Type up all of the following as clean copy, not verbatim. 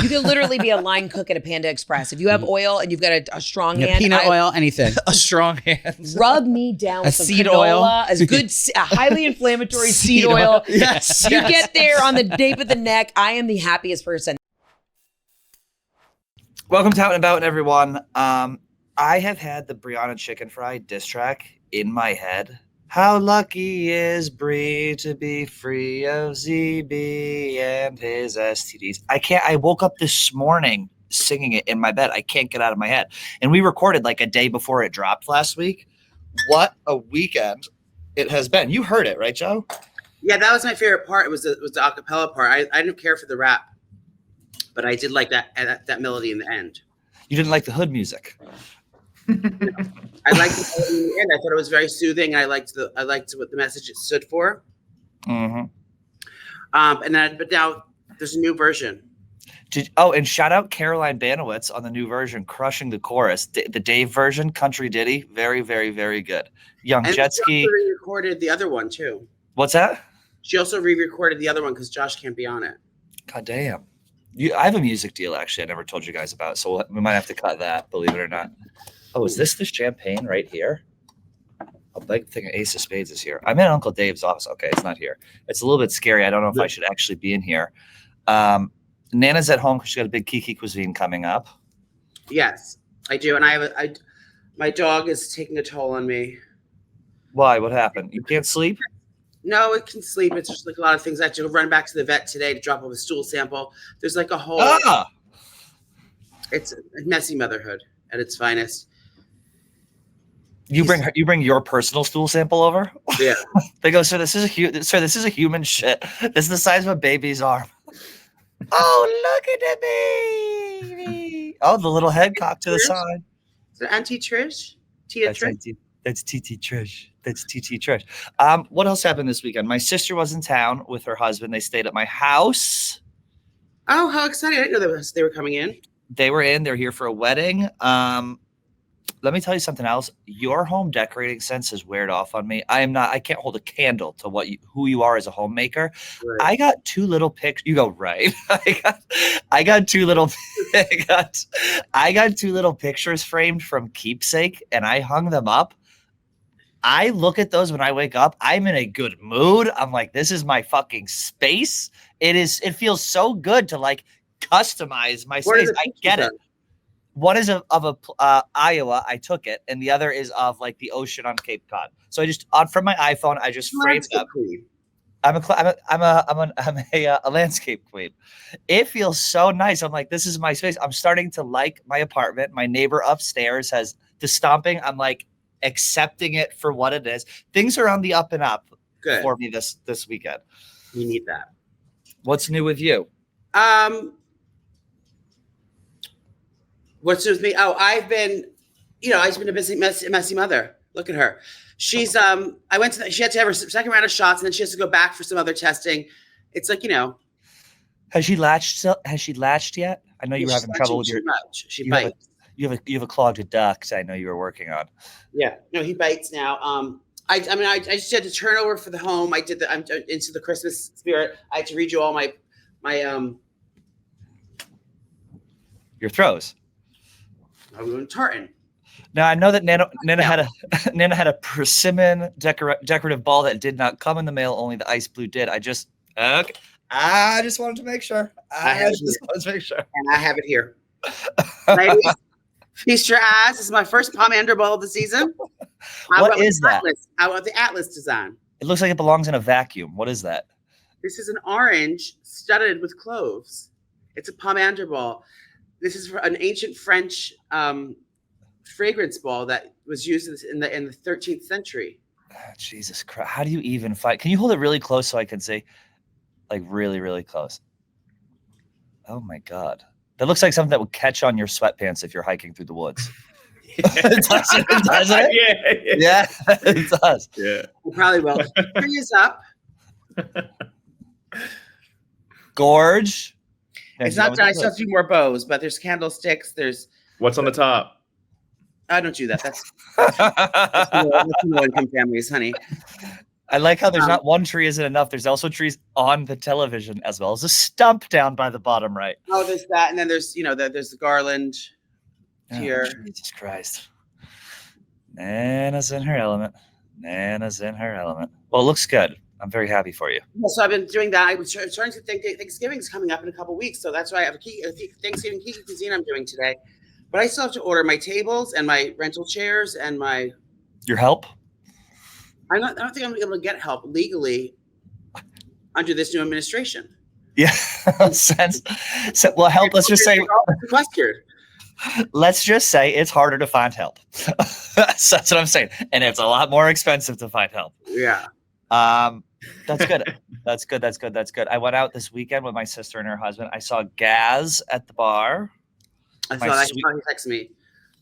You can literally be a line cook at a Panda Express. If you have oil and you've got a strong hand. Peanut oil, anything. A strong hand. Rub me down with some seed canola, oil. a highly inflammatory seed oil. Yes. You get there on the nape of the neck. I am the happiest person. Welcome to Out and About, everyone. I have had the Brianna Chicken Fry diss track in my head. How lucky is Brie to be free of ZB and his STDs. I woke up this morning singing it in my bed. I can't get out of my head. And we recorded like a day before it dropped last week. What a weekend it has been. You heard it, right, Joe? Yeah, that was my favorite part. It was the acapella part. I didn't care for the rap, but I did like that melody in the end. You didn't like the hood music. I liked the melody in the end. I thought it was very soothing. I liked what the message it stood for. Mm-hmm. But now there's a new version. And shout out Caroline Banowitz on the new version, crushing the chorus. The Dave version, country ditty, very, very, very good. Young Jet Ski. She also re-recorded the other one too. What's that? She also re-recorded the other one because Josh can't be on it. God damn. I have a music deal, actually, I never told you guys about, so we might have to cut that, believe it or not. Oh, is this the champagne right here? A big thing of Ace of Spades is here. I'm in Uncle Dave's office. Okay, it's not here. It's a little bit scary. I don't know if I should actually be in here. Nana's at home because she's got a big Kiki cuisine coming up. Yes, I do. And my dog is taking a toll on me. Why? What happened? You can't sleep? No, it can sleep. It's just like a lot of things. I have to run back to the vet today to drop off a stool sample. There's like a whole. It's a messy motherhood at its finest. You bring your personal stool sample over? Yeah. They go, sir, this is a human shit. This is the size of a baby's arm. Oh, look at the baby. Oh, the little head cocked to the side. Is it Auntie Trish? Tia Trish? That's TT Trish. That's TT Trish. What else happened this weekend? My sister was in town with her husband. They stayed at my house. Oh, how exciting. I didn't know they were coming in. They were in. They're here for a wedding. Let me tell you something else. Your home decorating sense has weared off on me. I can't hold a candle to who you are as a homemaker. Right. I got two little pictures. You go, right. I got two little pictures framed from Keepsake, and I hung them up. I look at those when I wake up. I'm in a good mood. I'm like, this is my fucking space. It feels so good to like customize my space. I get it. One is of Iowa. I took it, and the other is of like the ocean on Cape Cod. So I just from my iPhone, I just framed up. I'm a landscape queen. It feels so nice. I'm like, this is my space. I'm starting to like my apartment. My neighbor upstairs has the stomping. I'm like accepting it for what it is. Things are on the up and up for me this weekend. You need that. What's new with you? What's new with me? Oh, I've been a busy, messy mother. Look at her. She's she had to have her second round of shots, and then she has to go back for some other testing. It's like, Has she latched yet? I know you were having trouble with your. She bites. You have a clogged duct. I know you were working on. Yeah, no, he bites now. I just had to turn over for the home. I'm into the Christmas spirit. I had to read you all my your throws. I'm going tartan. Now I know that Nana had a persimmon decorative ball that did not come in the mail. Only the ice blue did. I just wanted to make sure. And I have it here. Ladies, feast your eyes. This is my first pomander ball of the season. What is that? I want the Atlas design. It looks like it belongs in a vacuum. What is that? This is an orange studded with cloves. It's a pomander ball. This is an ancient French fragrance ball that was used in the 13th century. Oh, Jesus Christ. How do you even fight? Can you hold it really close so I can see? Like really, really close. Oh my God. That looks like something that would catch on your sweatpants if you're hiking through the woods. Doesn't it? Yeah, it does. Yeah. It probably will. Tree is up. Gorge. It's not done. I still have a few more bows, but there's candlesticks. There's what's on the top? I don't do that. That's low income families, honey. I like how there's not one tree isn't enough. There's also trees on the television as well as a stump down by the bottom right. Oh, there's that, and then there's there's the garland here. Oh, Jesus Christ. Nana's in her element. Nana's in her element. Well, it looks good. I'm very happy for you. Yeah, so I've been doing that. I was starting to think Thanksgiving's coming up in a couple weeks, so that's why I have a Thanksgiving Kiki cuisine I'm doing today. But I still have to order my tables and my rental chairs and my. Your help? I don't think I'm able to get help legally under this new administration. Yeah, sense. So, well, help. Let's just say. Let's just say it's harder to find help. That's what I'm saying, and it's a lot more expensive to find help. Yeah. That's good. That's good. That's good. That's good. I went out this weekend with my sister and her husband. I saw Gaz at the bar. I saw he texted me.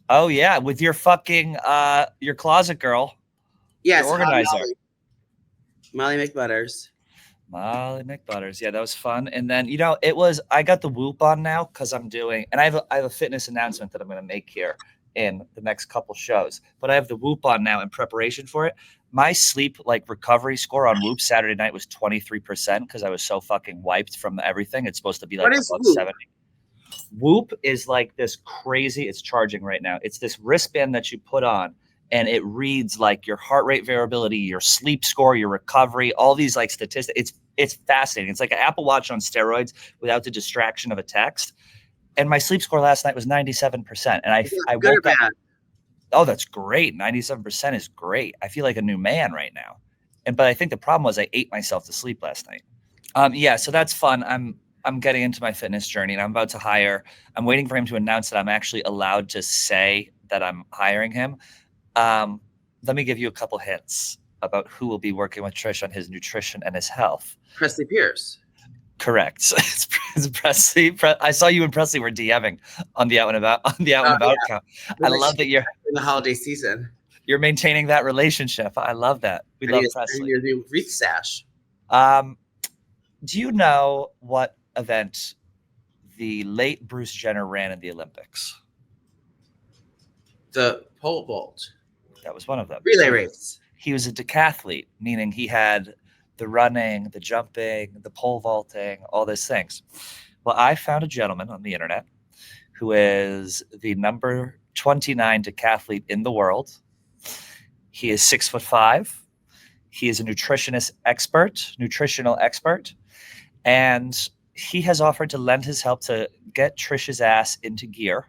Oh yeah, with your fucking your closet girl. Yes, organizer. Molly McButters. Molly McButters. Yeah, that was fun. And then I got the Whoop on now because I'm doing, and I have a fitness announcement that I'm going to make here in the next couple shows. But I have the Whoop on now in preparation for it. My sleep recovery score on Whoop Saturday night was 23% because I was so fucking wiped from everything. It's supposed to be above 70. Whoop is like this crazy. It's charging right now. It's this wristband that you put on, and it reads your heart rate variability, your sleep score, your recovery, all these statistics. It's fascinating. It's like an Apple Watch on steroids without the distraction of a text. And my sleep score last night was 97%. And I woke up. Oh, that's great. 97% is great. I feel like a new man right now. But I think the problem was I ate myself to sleep last night. So that's fun. I'm getting into my fitness journey, and I'm about to hire. I'm waiting for him to announce that I'm actually allowed to say that I'm hiring him. Let me give you a couple hints about who will be working with Trish on his nutrition and his health. Presley Pierce. Correct. It's Presley. I saw you and Presley were DMing on the Out and About account. I love that you're in the holiday season. You're maintaining that relationship. I love that. We love Presley. Your new wreath sash. Do you know what event the late Bruce Jenner ran in the Olympics? The pole vault. That was one of them. Relay race. He was a decathlete, meaning he had the running, the jumping, the pole vaulting, all those things. Well, I found a gentleman on the internet who is the number 29 decathlete in the world. He is 6'5". He is a nutritional expert, and he has offered to lend his help to get Trish's ass into gear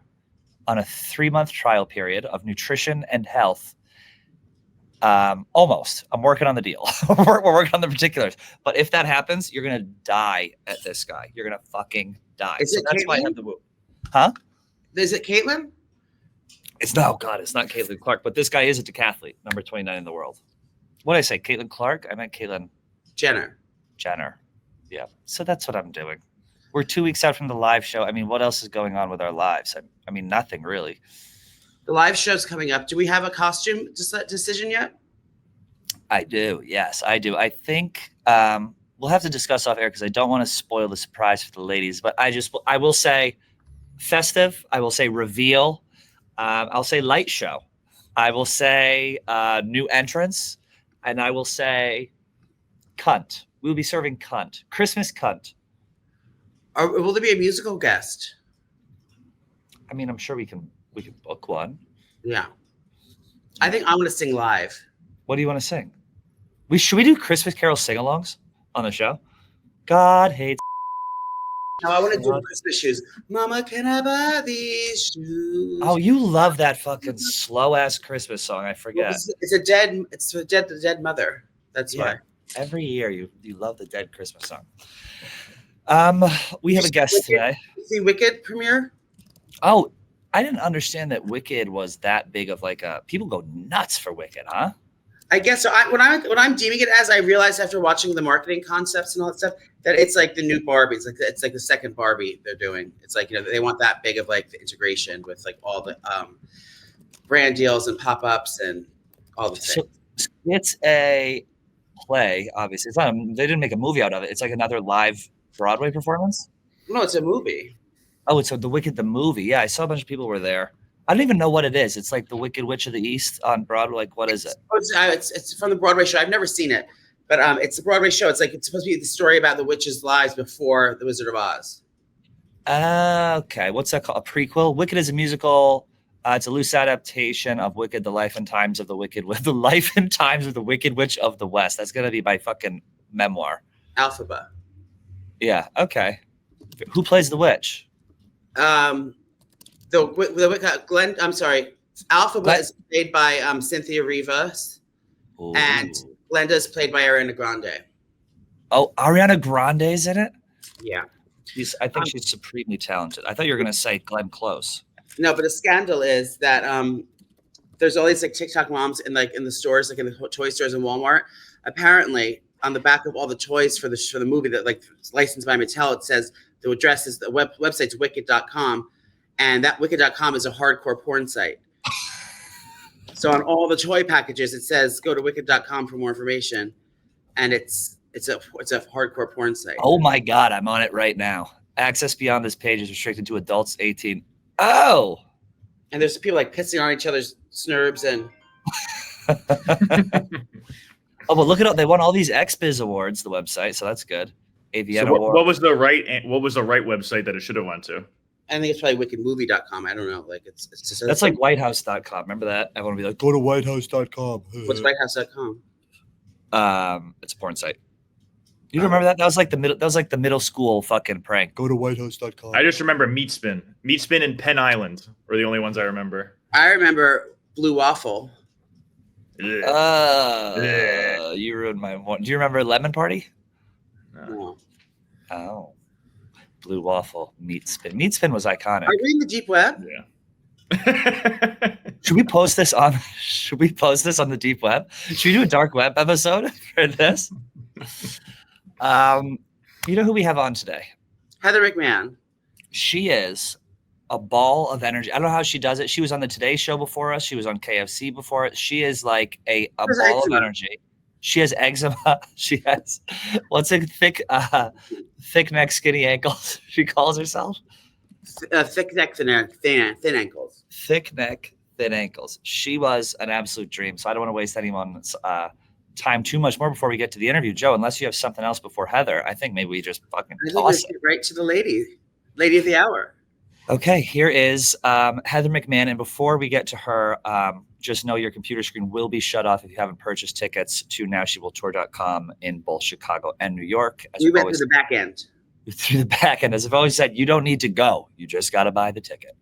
on a 3-month trial period of nutrition and health. Almost. I'm working on the deal. We're working on the particulars. But if that happens, you're gonna die at this guy. You're gonna fucking die. That's why I have the Whoop. Huh? Is it Caitlin? It's not Caitlin Clark, but this guy is a decathlete, number 29 in the world. What did I say? Caitlin Clark? I meant Caitlin Jenner. Yeah. So that's what I'm doing. We're 2 weeks out from the live show. I mean, what else is going on with our lives? I mean, nothing really. The live show's coming up. Do we have a costume decision yet? I do. Yes, I do. I think we'll have to discuss off air because I don't want to spoil the surprise for the ladies. But I will say festive. I will say reveal. I'll say light show. I will say new entrance. And I will say cunt. We'll be serving cunt. Christmas cunt. Will there be a musical guest? I mean, I'm sure we can book one. Yeah. I think I'm going to sing live. What do you want to sing? Should we do Christmas Carol sing-alongs on the show? God hates. No, I want to do Christmas shoes. Mama, can I buy these shoes? Oh, you love that fucking slow-ass Christmas song. I forget. It's the dead mother. That's why. Every year you love the dead Christmas song. We have a guest today. See Wicked premiere? Oh, I didn't understand that Wicked was that big of people go nuts for Wicked, huh? I guess so. When I'm deeming it as, I realized after watching the marketing concepts and all that stuff that it's like the new Barbie. It's like the second Barbie they're doing. It's like, they want that big of the integration with all the brand deals and pop-ups and all the things. So it's a play, obviously. It's not. They didn't make a movie out of it. It's like another live Broadway performance. No, it's a movie. Oh, it's the Wicked the movie. Yeah, I saw a bunch of people were there. I don't even know what it is. It's like the Wicked Witch of the East on Broadway. What is it? It's from the Broadway show. I've never seen it. But it's a Broadway show. It's supposed to be the story about the witches' lives before The Wizard of Oz. Okay, what's that called? A prequel? Wicked is a musical. It's a loose adaptation of Wicked: The Life and Times of the Wicked, The Life and Times of the Wicked Witch of the West. That's gonna be my fucking memoir. Alphaba. Yeah. Okay. Who plays the witch? Glenn. I'm sorry. Alphaba is played by Cynthia Rivas, and Glenda is played by Ariana Grande. Oh, Ariana Grande's in it? Yeah. I think she's supremely talented. I thought you were going to say Glenn Close. No, but the scandal is that there's all these TikTok moms in the stores, in the toy stores in Walmart. Apparently, on the back of all the toys for the movie that it's licensed by Mattel, it says the address is the website's wicked.com, and that wicked.com is a hardcore porn site. So on all the toy packages, it says go to wicked.com for more information, and it's a hardcore porn site. Oh my God, I'm on it right now. Access beyond this page is restricted to adults 18. Oh, and there's people pissing on each other's snurbs and. Oh, but look at they won all these XBiz awards. The website, so that's good. AVN award. What was the right website that it should have went to? I think it's probably wickedmovie.com. I don't know. It's just that's like whitehouse.com. Remember that? I want to be like, go to whitehouse.com. What's whitehouse.com? It's a porn site. You remember that? That was like the middle school fucking prank. Go to whitehouse.com. I just remember Meatspin. Meatspin and Penn Island are the only ones I remember. I remember Blue Waffle. You ruined my one. Do you remember Lemon Party? No. Oh. Blue Waffle, Meatspin. Meatspin was iconic. Are you in the deep web? Yeah. Should we post this on the deep web? Should we do a dark web episode for this? You know who we have on today? Heather McMahan. She is a ball of energy. I don't know how she does it. She was on the Today Show before us. She was on KFC before it. She is like a ball of energy. She has eczema. She has thick neck, skinny ankles. She calls herself thick neck, thin ankles. Thick neck, thin ankles. She was an absolute dream. So I don't want to waste anyone's time too much more before we get to the interview, Joe. Unless you have something else before Heather, I think maybe we just fucking toss it right to the lady of the hour. Okay, here is Heather McMahan. And before we get to her, just know your computer screen will be shut off if you haven't purchased tickets to NowSheWillTour.com in both Chicago and New York. We went through the back end. Through the back end. As I've always said, you don't need to go. You just got to buy the ticket.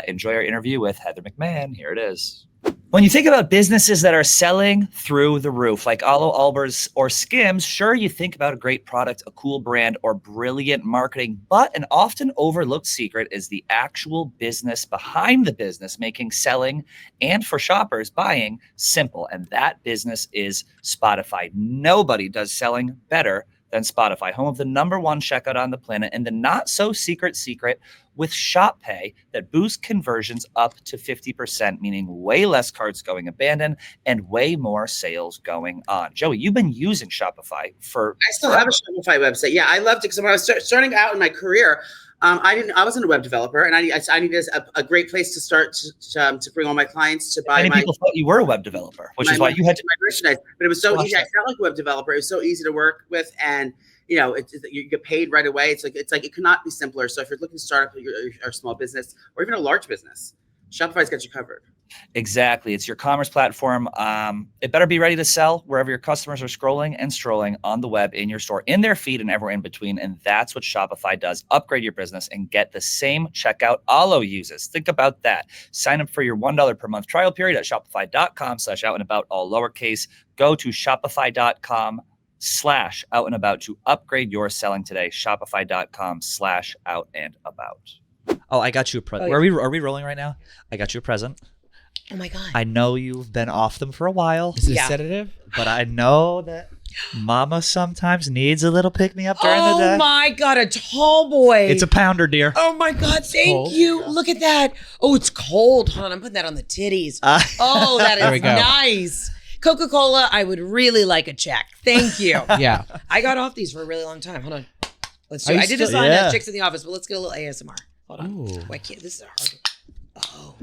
Enjoy our interview with Heather McMahan. Here it is. When you think about businesses that are selling through the roof, like Alo Albers or Skims, sure, you think about a great product, a cool brand, or brilliant marketing, but an often overlooked secret is the actual business behind the business, making selling and for shoppers buying simple. And that business is Spotify. Nobody does selling better than Spotify, home of the #1 checkout on the planet, and the not so secret with Shop Pay that boosts conversions up to 50%, meaning way less carts going abandoned and way more sales going on. Joey, you've been using Shopify for. I still have a Shopify website. Yeah, I loved it because when I was starting out in my career, I wasn't a web developer, and I needed a great place to start to bring all my clients to buy. Many people thought you were a web developer, which is why you had to my merchandise. But it was so easy. I felt like a web developer. It was so easy to work with, and you get paid right away. It's like it could not be simpler. So if you're looking to start up your small business or even a large business, Shopify's got you covered. Exactly. It's your commerce platform. It better be ready to sell wherever your customers are scrolling and strolling on the web, in your store, in their feed, and everywhere in between. And that's what Shopify does. Upgrade your business and get the same checkout Alo uses. Think about that. Sign up for your $1 per month trial period at shopify.com/outandabout, all lowercase. Go to shopify.com/outandabout to upgrade your selling today. Shopify.com/outandabout. Oh, I got you a present. Are we rolling right now? I got you a present. Oh my God. I know you've been off them for a while. Is it a sedative? But I know that Mama sometimes needs a little pick-me-up during the day. Oh my God, a tall boy. It's a pounder, dear. Oh my God, thank you. Look at that. Oh, it's cold. Hold on, I'm putting that on the titties. Oh, that is nice. Coca-Cola, I would really like a check. Thank you. Yeah. I got off these for a really long time. Hold on. Let's do it. I did this on Chicks in the Office, but let's get a little ASMR. Hold on. Ooh. Oh, I can't. This is a hard one. Oh.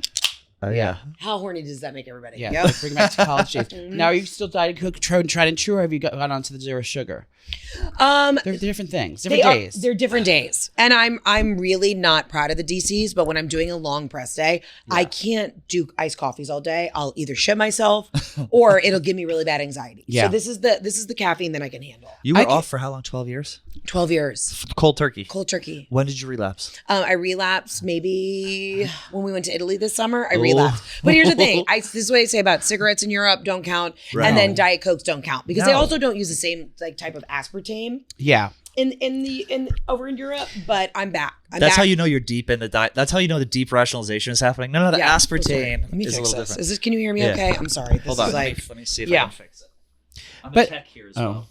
Yeah. How horny does that make everybody? Yeah, Yep. like bring back to college days. Now, are you still Diet Coke, tried and true, or have you gone on to the zero sugar? They're different things, different days. They're different days, and I'm really not proud of the DCs. But when I'm doing a long press day, I can't do iced coffees all day. I'll either shit myself, or it'll give me really bad anxiety. Yeah. So this is the caffeine that I can handle. You were off for how long? 12 years? 12 years. Cold turkey. Cold turkey. When did you relapse? I relapsed maybe when we went to Italy this summer. I relapsed. But here's the thing. This is what I say about cigarettes in Europe don't count, and then Diet Cokes don't count because they also don't use the same like type of aspartame. Yeah. In over in Europe, but I'm back. That's how you know you're deep in the diet. That's how you know the deep rationalization is happening. No, the aspartame Let me is a fix little this. different. Is this? Can you hear me? Yeah. Okay. I'm sorry. This Hold on. is like, Let me see if yeah. I can fix it. I'm But- a tech here as well.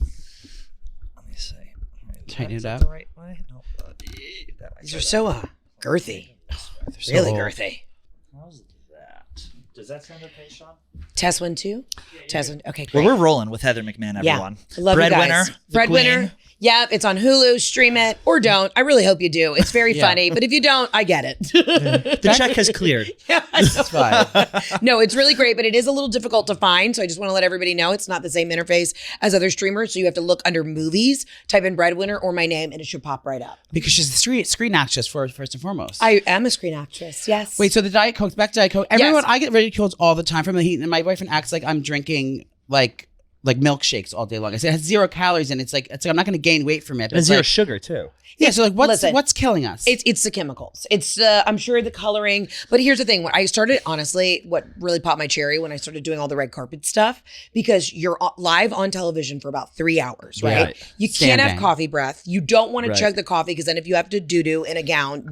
Let me see. Tighten Is it that up. the right way? No. these are so girthy. So- Really girthy. How's that? Does that sound okay, Sean? Test 1, 2. Test 1. Okay, Well, great. we're rolling with Heather McMahan, everyone. I love Breadwinner. you guys. Breadwinner. Yeah, it's on Hulu. Stream it or don't. I really hope you do. It's very funny, but if you don't, I get it. The check has cleared. Yeah, It's fine. no, it's really great, but it is a little difficult to find. So I just want to let everybody know it's not the same interface as other streamers. So you have to look under movies, type in Breadwinner or my name, and it should pop right up. Because she's the screen actress first and foremost. I am a screen actress. Yes. Wait, so the Diet Coke, back to Diet Coke. Everyone, Yes. I get ridiculed all the time from the heat, and my boyfriend acts like I'm drinking like milkshakes all day long. I said it has 0 calories, and it's like I'm not going to gain weight from it. But And it's zero like, sugar, too. yeah. So like, Listen, what's killing us? It's the chemicals. It's I'm sure the coloring. But here's the thing: when I started, honestly, what really popped my cherry when I started doing all the red carpet stuff, because you're live on television for about 3 hours, right? Right. You can't have Standing. coffee breath. You don't want to chug the coffee because then if you have to doo in a gown,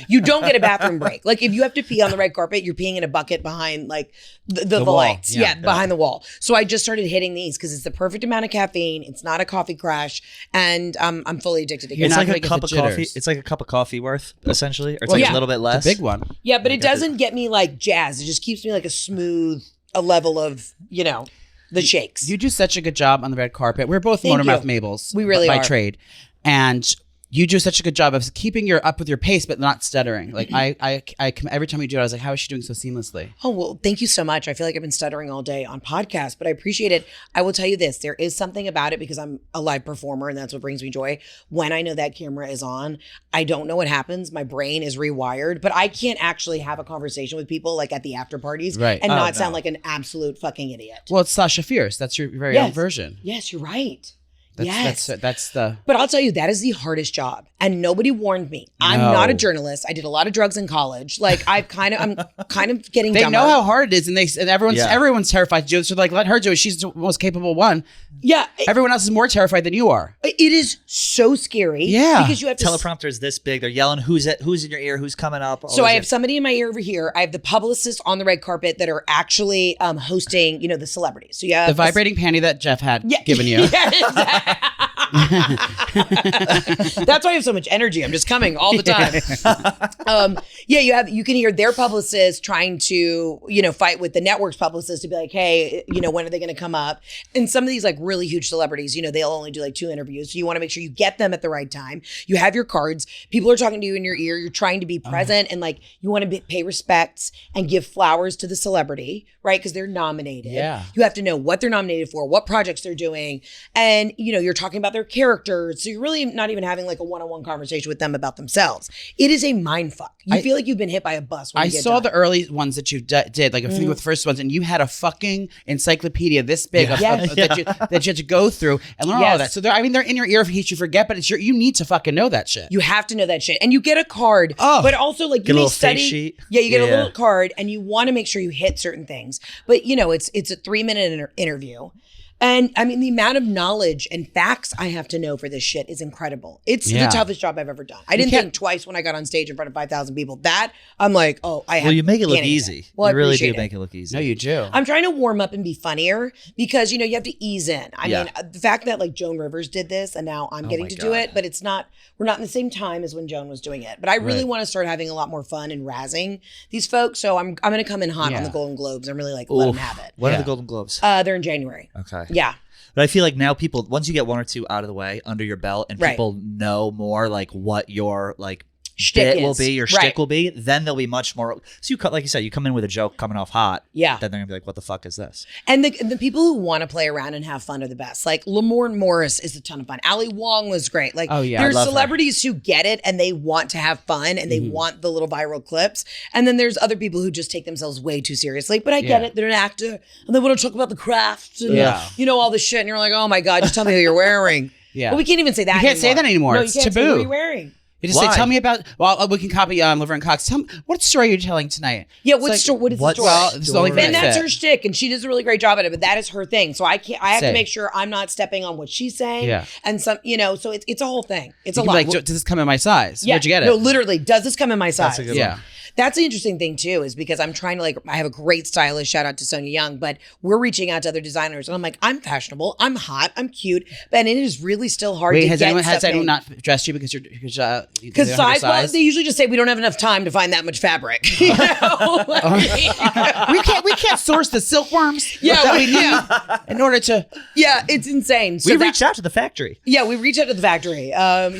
you don't get a bathroom break. Like if you have to pee on the red carpet, you're peeing in a bucket behind like the wall. lights, Yeah. behind the wall. So I just started hitting these because it's the perfect amount of caffeine. It's not a coffee crash, and I'm fully addicted to You're It's not like gonna a get cup the of coffee. jitters. It's like a cup of coffee worth, essentially. Or it's Well, like yeah. a little bit less. It's a big one. Yeah, but it doesn't get me like jazzed. It just keeps me like a level of, the shakes. You do such a good job on the red carpet. We're both Thank Motormouth you. Mabels. We really by are. trade, and you do such a good job of keeping your up with your pace, but not stuttering. Like I every time you do it, I was like, how is she doing so seamlessly? Oh, well, thank you so much. I feel like I've been stuttering all day on podcasts, but I appreciate it. I will tell you this, there is something about it because I'm a live performer and that's what brings me joy. When I know that camera is on, I don't know what happens. My brain is rewired, but I can't actually have a conversation with people like at the after parties Right. and Oh, not no. sound like an absolute fucking idiot. Well, it's Sasha Fierce. That's your very own version. Yes, you're right. That's the. But I'll tell you, that is the hardest job. And nobody warned me. I'm No. not a journalist. I did a lot of drugs in college. Like I'm kind of getting They dumber. know how hard it is, and everyone's Yeah. everyone's terrified to do it. So like, let her do it. She's the most capable one. Yeah. Everyone else is more terrified than you are. It is so scary. Yeah. Because you have to Teleprompter is this big. They're yelling, who's in your ear, who's coming up. all So this I have shit. somebody in my ear over here. I have the publicists on the red carpet that are actually hosting, the celebrities. So you have The vibrating panty that Jeff had given you. Yeah, exactly. That's why I have so much energy. I'm just coming all the time. You can hear their publicists trying to, fight with the network's publicists to be like, hey, when are they going to come up? And some of these like really huge celebrities, they'll only do like 2 interviews. So you want to make sure you get them at the right time. You have your cards. People are talking to you in your ear. You're trying to be present and like you want to pay respects and give flowers to the celebrity, right? Because they're nominated. Yeah. You have to know what they're nominated for, what projects they're doing. And, you're talking about their characters. So you're really not even having like a one-on-one conversation with them about themselves. It is a mind fuck. You feel like you've been hit by a bus when I you get saw done. the early ones that you did, like a few of the first ones, and you had a fucking encyclopedia this big Yes. that you had to go through and learn all of that. Yes. So they're in your ear in case you forget, but you need to fucking know that shit. You have to know that shit. And you get a card, Oh. but also like Get you a may little study. face sheet. Yeah, you get a Yeah. little card and you want to make sure you hit certain things. But it's a 3-minute interview. And I mean, the amount of knowledge and facts I have to know for this shit is incredible. It's Yeah. the toughest job I've ever done. I didn't can't- think twice when I got on stage in front of 5,000 people. That I'm like, oh, Well, you make it look can't easy. even. Well, I you really do appreciate make it look easy. No, you do. I'm trying to warm up and be funnier because, you have to ease in. I Yeah. mean, the fact that like Joan Rivers did this and now I'm getting my to do God. it, but we're not in the same time as when Joan was doing it. But I really Right. want to start having a lot more fun and razzing these folks. So I'm going to come in hot on Yeah. the Golden Globes and really like let them have it. When Yeah. are the Golden Globes? They're in January. Okay. Yeah. But I feel like now people, once you get 1 or 2 out of the way under your belt and Right. people know more like what your like shtick bit will is. be, your Right. shtick will be, then they'll be much more. So you like you said, you come in with a joke coming off hot. Yeah. Then they're gonna be like, "What the fuck is this?" And the people who want to play around and have fun are the best. Like Lamorne Morris is a ton of fun. Ali Wong was great. Like Oh, yeah, I there's love her. celebrities who get it and they want to have fun and they want the little viral clips. And then there's other people who just take themselves way too seriously. But I get Yeah. it. They're an actor and they want to talk about the craft and Yeah. all this shit. And you're like, oh my God, just tell me who you're wearing. Yeah. But we can't even say that You can't say that anymore. No, It's you can't say taboo. who you're wearing. You just Why? say, tell me about. Well, we can copy Laverne Cox. Tell me, what story are you telling tonight? Yeah, It's what like, is the what- story? Well, this is the only thing And I that's said. her shtick, and she does a really great job at it. But that is her thing. So I can't. I have Say. to make sure I'm not stepping on what she's saying. Yeah. And some, so it's a whole thing. It's You a can lot. be like, does this come in my size? Yeah. Where'd you get it? No, literally. Does this come in my size? That's a good yeah. one. That's the interesting thing too, is because I'm trying to I have a great stylist, shout out to Sonia Young, but we're reaching out to other designers and I'm like, I'm fashionable, I'm hot, I'm cute, and it is really still hard Wait, to has get anyone something. not dressed you because you Because they don't have your size, well, they usually just say we don't have enough time to find that much fabric. You know? we can't source the silkworms. Yeah, that we- we need in order to. Yeah, it's insane. So We that- reached out to the factory. Yeah, we reached out to the factory.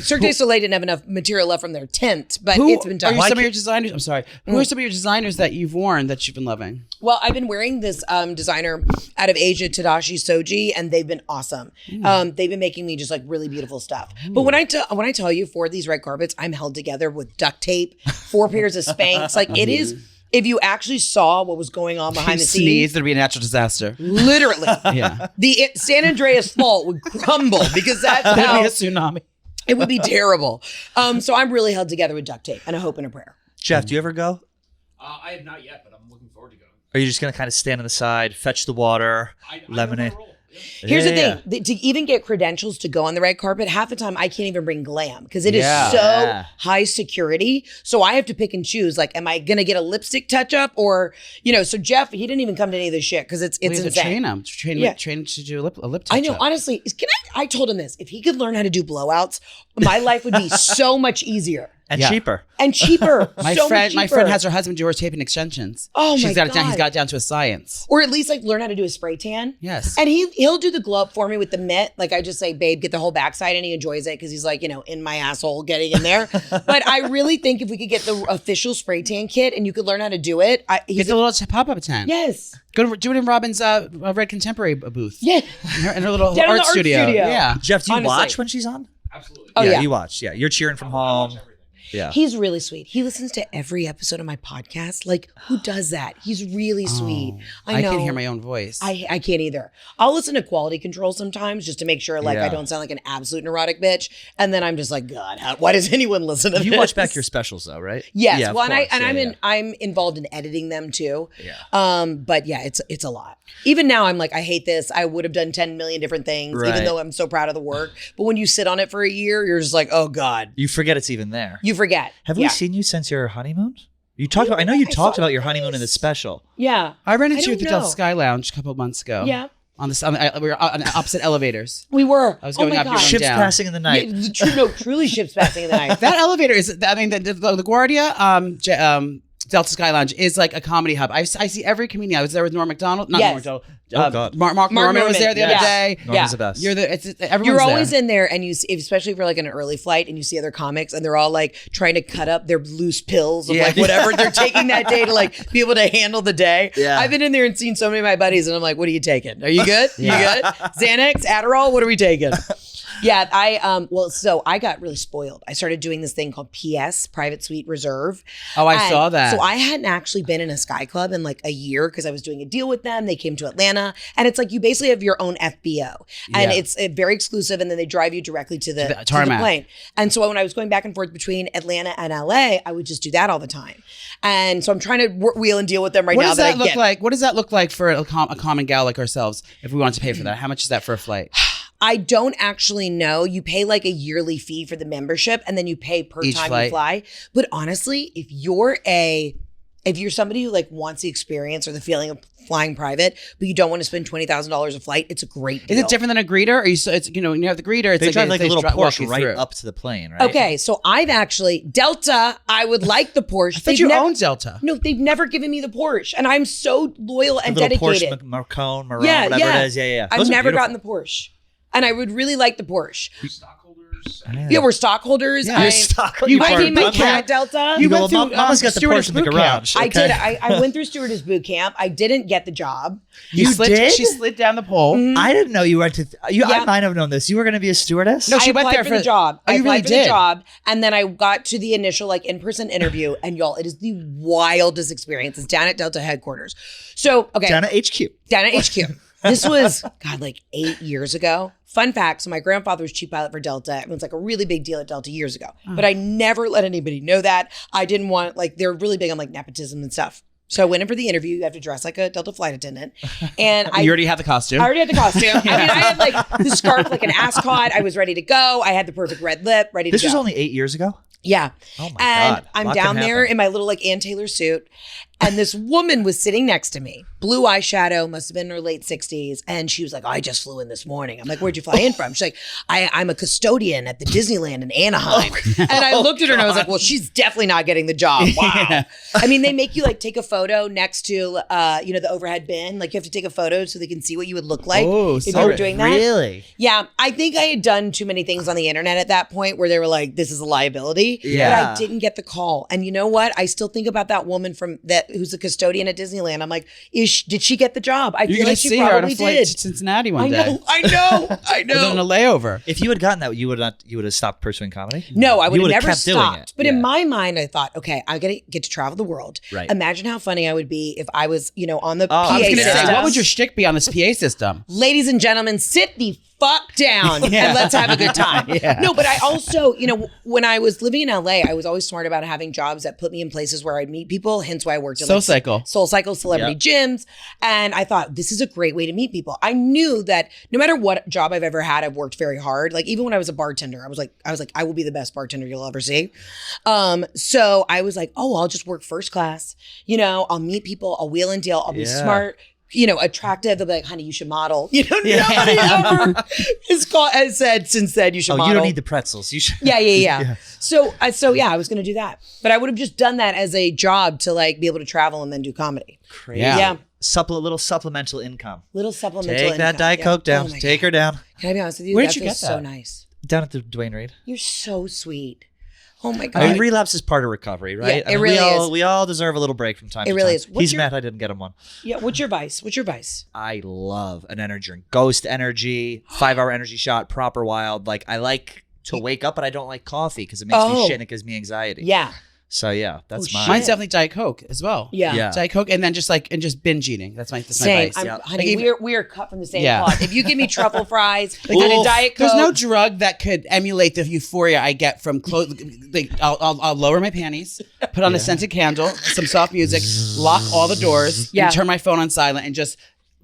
Cirque du Soleil didn't have enough material left from their tent, but Who it's been are done. some of your designers? I'm sorry. Who are some of your designers that you've worn that you've been loving? Well, I've been wearing this designer out of Asia, Tadashi Soji, and they've been awesome. They've been making me just really beautiful stuff. But when I tell you, for these red carpets, I'm held together with duct tape, 4 pairs of Spanx. It is. If you actually saw what was going on behind the Sneeze, scenes, there'd be a natural disaster. literally, Yeah. the San Andreas fault would crumble because that's There'd how be a tsunami. it would be terrible. So I'm really held together with duct tape and a hope and a prayer. Jeff, do you ever go? I have not yet, but I'm looking forward to going. Or are you just gonna kind of stand on the side, fetch the water, I lemonade? know my role. Yeah. Here's Yeah, the thing: to even get credentials to go on the red carpet, half the time I can't even bring glam because it is Yeah. so Yeah. high security. So I have to pick and choose. Am I gonna get a lipstick touch up or So Jeff, he didn't even come to any of this shit because it's We have to insane. train him. Yeah. Train to do a lip touch. I know, honestly. I told him this: if he could learn how to do blowouts, my life would be so much easier And Yeah. cheaper. and cheaper. My so friend, much my friend cheaper. has her husband do her taping extensions. Oh, my She's got it down. He's God. got it down to a science. or at least learn how to do a spray tan. Yes. And he'll do the glow up for me with the mitt. I just say, babe, get the whole backside, and he enjoys it because he's in my asshole getting in there. But I really think if we could get the official spray tan kit and you could learn how to do it, Get the little pop-up tent. yes, Do it in Robin's Red Contemporary booth. yeah. In her little Down in art the art studio. studio. Yeah. Jeff, do you Honestly. watch when she's on? Absolutely. Oh, yeah. You watch. Yeah, you're cheering from I watch home. everything. Yeah. He's really sweet. He listens to every episode of my podcast. Who does that? He's really sweet. I know. can't hear my own voice. I can't either. I'll listen to quality control sometimes just to make sure I Yeah. don't sound like an absolute neurotic bitch. And then I'm just God, why does anyone listen to this? You watch back your specials though, right? Yes. Yeah, of well, course. Yeah, I'm involved in editing them too. Yeah. But yeah, it's a lot. Even now I'm I hate this. I would have done 10 million different things, even Right. though I'm so proud of the work. But when you sit on it for a year, you're just oh God. You forget it's even there. You forget. Have yeah. we seen you since your honeymoon? You talked about. I know you I talked saw about your honeymoon in the special. Yeah. I ran into I you at the don't Delta know. Sky Lounge a couple of months ago. Yeah. We were on opposite elevators. We were. I was Oh going my up, you God. were Ships down. passing in the night. Yeah, truly ships passing in the night. That elevator is. The Guardia, Delta Sky Lounge is a comedy hub. I see every comedian. I was there with Norm Macdonald. Not Yes. Norm Macdonald. Oh, God. Mark Norman was there the Norman, other yeah. day. Norman's the best. Everyone's You're always there. in there, and you see, especially if you're an early flight, and you see other comics, and they're all trying to cut up their loose pills of Yeah. whatever they're taking that day to be able to handle the day. Yeah. I've been in there and seen so many of my buddies, and I'm like, "What are you taking? Are you good? You good? Xanax, Adderall? What are we taking?" Yeah, so I got really spoiled. I started doing this thing called PS, Private Suite Reserve. Oh, I And saw that. So I hadn't actually been in a Sky Club in a year because I was doing a deal with them. They came to Atlanta, and it's you basically have your own FBO, and Yeah. it's very exclusive. And then they drive you directly to the tarmac. plane. And so when I was going back and forth between Atlanta and LA, I would just do that all the time. And so I'm trying to wheel and deal with them right What now. does that I look get. like? What does that look like for a common gal like ourselves if we wanted to pay for that? How much is that for a flight? I don't actually know. You pay a yearly fee for the membership, and then you pay per Each time flight. you fly. But honestly, if you're somebody who wants the experience or the feeling of flying private, but you don't want to spend $20,000 a flight, it's a great deal. Is it different than a greeter? Or it's when you have the greeter, it's They drive a little walk Porsche you right through. up to the plane, right? Okay, so I've actually Delta. I would like the Porsche. I thought you owned Delta. No, they've never given me the Porsche, and I'm so loyal and The little dedicated. Porsche Maroon, Yeah, whatever yeah. it is. Yeah. I've Those are never beautiful. gotten the Porsche, and I would really like the Porsche. Stockholder Yeah, we're stockholders. Yeah. You're stockholder. You You I are did my a member. cat Delta. You Well, went through, Mama's got the Stewardess Porsche in the boot camp. garage. I okay? did. I went through Stewardess boot camp. I didn't get the job. You You did? She slid down the pole. I didn't know you went to. I Yeah. might have known this. You were going to be a stewardess. No, she I went applied there for the job. Oh, I you applied really for did. the job, and then I got to the initial like in-person interview, and y'all, it is the wildest experience. It's down at Delta headquarters. So okay, Down at HQ. down at HQ. This was God, like 8 years ago. Fun fact: so my grandfather was chief pilot for Delta. It was like a really big deal at Delta years ago. But I never let anybody know that. I didn't want like they're really big on like nepotism and stuff. So I went in for the interview. You have to dress like a Delta flight attendant, and You already have the costume. I already had the costume. I mean, I had like the scarf, like an ascot. I was ready to go. I had the perfect red lip, ready This to go. was only 8 years ago. Yeah. Oh my And God. I'm Lot down can there happen. in my little like Ann Taylor suit. And this woman was sitting next to me, blue eyeshadow, must have been in her late 60s. And she was like, I just flew in this morning. I'm like, where'd you fly in from? She's like, I'm a custodian at the Disneyland in Anaheim. And I looked at her and I was like, well, she's definitely not getting the job. Wow. I mean, they make you like take a photo next to, the overhead bin. Like you have to take a photo so they can see what you would look like Oh, if you so were doing that. Really? Yeah, I think I had done too many things on the internet at that point where they were like, "This is a liability." Yeah. But I didn't get the call, and you know what? I still think about that woman who's a custodian at Disneyland. I'm like, did she get the job? I You're feel gonna like she see her on probably a flight did. to Cincinnati one I day. know, I know, I It was on a know. layover. If you had gotten that, you would have stopped pursuing comedy. No, I You would have would've never kept doing stopped. it. But in Yeah. my mind, I thought, okay, I'm gonna get to travel the world. Right. Imagine how funny I would be if I was, on the Oh, PA I was gonna system. say, what would your shtick be on this PA system? Ladies and gentlemen, sit the fuck down Yeah. and let's have a good time. Yeah. No, but I also, when I was living in LA, I was always smart about having jobs that put me in places where I'd meet people. Hence why I worked at Soul Cycle. Soul Cycle, celebrity gyms. And I thought this is a great way to meet people. I knew that no matter what job I've ever had, I've worked very hard. Like even when I was a bartender, I was like, I will be the best bartender you'll ever see. So I was like, oh, I'll just work first class. I'll meet people, I'll wheel and deal, I'll be Yeah. smart. Attractive. They'll be like, honey, you should model. Nobody ever has said since then you should Oh, model. you don't need the pretzels. You should. Yeah. So I was going to do that, but I would have just done that as a job to like be able to travel and then do comedy. Crazy. Yeah. Little supplemental income. Little supplemental. Take that income. Diet Yeah. Coke down. Oh my Take God. her down. Can I be honest with you? Where'd that you feels get so that? nice. Down at the Dwayne Reed. You're so sweet. Oh my God. I mean, relapse is part of recovery, right? Yeah, it really is. We all deserve a little break from time to It time. really is. What's He's your- mad I didn't get him one. Yeah. What's your vice? I love an energy drink. Ghost Energy, 5-hour energy shot, proper wild. Like I like to wake up, but I don't like coffee because it makes me Oh. shit and it gives me anxiety. Yeah. So yeah, that's Oh, mine. Mine's definitely Diet Coke as well. Yeah. Yeah. Diet Coke, and then just binge eating. That's my Same. vice. Yeah. Honey, Like we are cut from the same Yeah. cloth. If you give me truffle fries and Like, a Diet Coke. There's no drug that could emulate the euphoria I get from clothes. Like, I'll lower my panties, put on a scented candle, some soft music, lock all the doors, Yeah. and turn my phone on silent, and just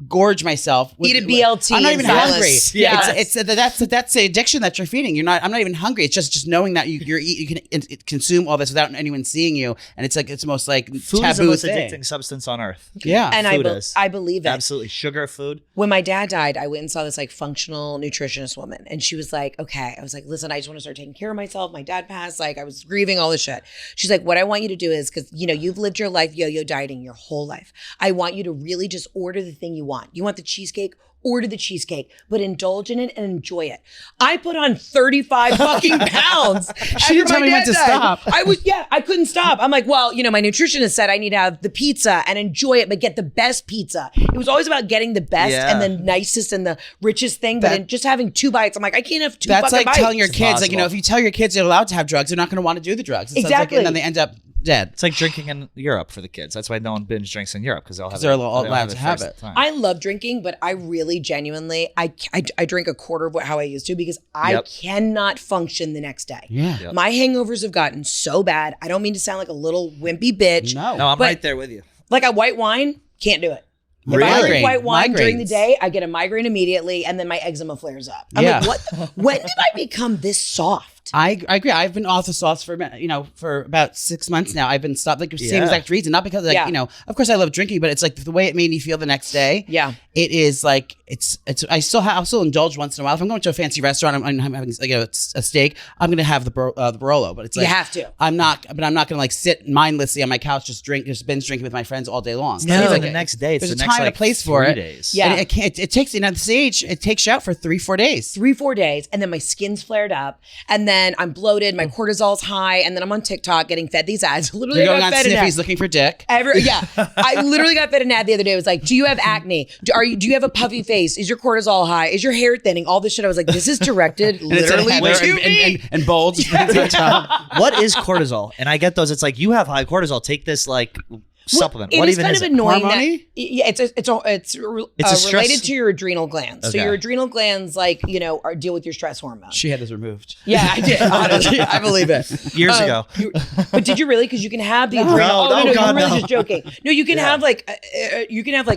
gorge myself. Eat a BLT I'm not in even silence. hungry. Yeah. That's the addiction that you're feeding. I'm not even hungry. It's just knowing that you can consume all this without anyone seeing you, and it's the most like Food is the taboo most thing. addicting substance on earth. Yeah, And Food is. I believe it. Absolutely. Sugar, food. When my dad died, I went and saw this like functional nutritionist woman. And she was like, okay. I was like, listen, I just want to start taking care of myself. My dad passed. Like I was grieving all this shit. She's like, what I want you to do is, because you've lived your life yo-yo dieting your whole life. I want you to really just order the thing you want. You want the cheesecake? Order the cheesecake, but indulge in it and enjoy it. I put on 35 fucking pounds. She didn't tell me when to stop. I couldn't stop. I'm like, well, my nutritionist said I need to have the pizza and enjoy it, but get the best pizza. It was always about getting the best Yeah. and the nicest and the richest thing, but in just having 2 bites, I'm like, I can't have 2 That's fucking like bites. telling your It's kids, like, impossible. if you tell your kids they're allowed to have drugs, they're not going to want to do the drugs. It sounds like- Exactly. and then they end up dead. It's like drinking in Europe for the kids. That's why no one binge drinks in Europe because they'll have they're it- all they'll allowed to have first it. time. I love drinking, but I really genuinely, I drink a quarter of how I used to because I Yep. cannot function the next day. Yeah. Yep. My hangovers have gotten so bad. I don't mean to sound like a little wimpy bitch. No. No, I'm But- right there with you. Like a white wine, can't do it. If I Really? drink white wine during the Migraines. day, I get a migraine immediately and then my eczema flares up. I'm Yeah. like, what? When did I become this soft? soft. I agree. I've been off the sauce for about 6 months now. I've been stopped like the same exact reason, not because of course I love drinking, but it's like the way it made me feel the next day. Yeah, it is like I'll still indulge once in a while. If I'm going to a fancy restaurant, I'm having like a steak, I'm gonna have the Barolo, but it's like you have to. I'm not gonna like sit mindlessly on my couch just binge drinking with my friends all day long. No, like the next day. It's there's the a next time and a place for 3 it. days. Yeah, and it takes at the stage it takes you out for 3-4 days. 3-4 days, and then my skin's flared up, and then I'm bloated, my cortisol's high, and then I'm on TikTok getting fed these ads. Literally, You're going I on got fed an ad. sniffies looking for dick. I literally got fed an ad the other day. It was like, do you have acne? Do you have a puffy face? Is your cortisol high? Is your hair thinning? All this shit. I was like, this is directed literally to me. And bold. What is cortisol? And I get those. It's like, you have high cortisol. Take this like supplement. It What is even kind is of it? annoying. Harmony? It's stress- related to your adrenal glands. So Okay. your adrenal glands, deal with your stress hormones. She had this removed. Yeah, I did. Honestly, I believe it. Years ago. But did you really? Because you can have the adrenal. No, God, you're really no. just joking. No, you can have like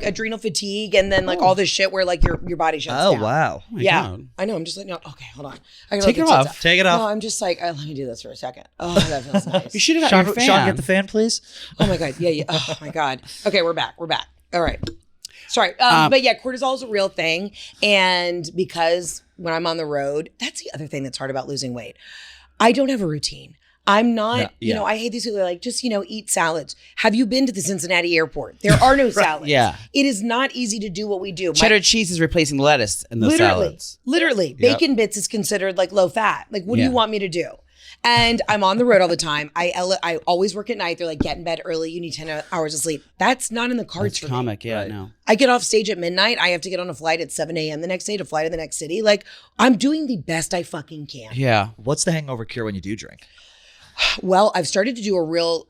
adrenal fatigue, and then like all this shit where like your body shuts Oh, down. wow. Yeah, God. I know. I'm just like, no. Okay, hold on. I gotta Take let it the off. tits out. Take it off. No, I'm just like, let me do this for a second. Oh, that feels nice. You should have Sean, got your fan. Sean, get the fan, please. Oh my god, yeah. Oh my god. Okay, we're back. All right. Sorry, but yeah, cortisol is a real thing, and because when I'm on the road, that's the other thing that's hard about losing weight. I don't have a routine. I'm not, I hate these people who are like, just, eat salads. Have you been to the Cincinnati airport? There are no salads. Yeah. It is not easy to do what we do. Cheddar cheese is replacing the lettuce in those salads. Literally. Bacon bits is considered like low fat. Like, what do you want me to do? And I'm on the road all the time. I always work at night. They're like, get in bed early. You need 10 hours of sleep. That's not in the cards for me. Yeah, no. I get off stage at midnight. I have to get on a flight at 7 a.m. the next day to fly to the next city. Like, I'm doing the best I fucking can. Yeah. What's the hangover cure when you do drink? Well, I've started to do a real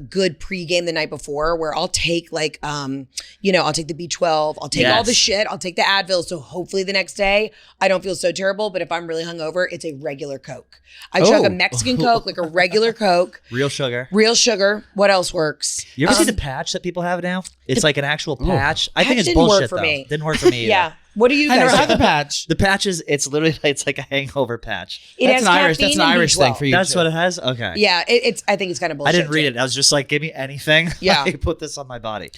good pregame the night before where I'll take I'll take the B12, I'll take all the shit, I'll take the Advil. So hopefully the next day I don't feel so terrible. But if I'm really hungover, it's a regular Coke. I chug a Mexican Coke, like a regular Coke. Real sugar. Real sugar. What else works? You ever see the patch that people have now? It's like an actual patch. I think Patch it's didn't work bullshit for though. me. Didn't work for me either. Yeah. What do you I guys never had do? the patch. The patch it's literally it's like a hangover patch. It has That's caffeine an and Irish B12. thing for you. That's too. what it has? Okay. Yeah, I think it's kind of bullshit. I didn't read too. it. I was just like, give me anything. Yeah. Like, put this on my body.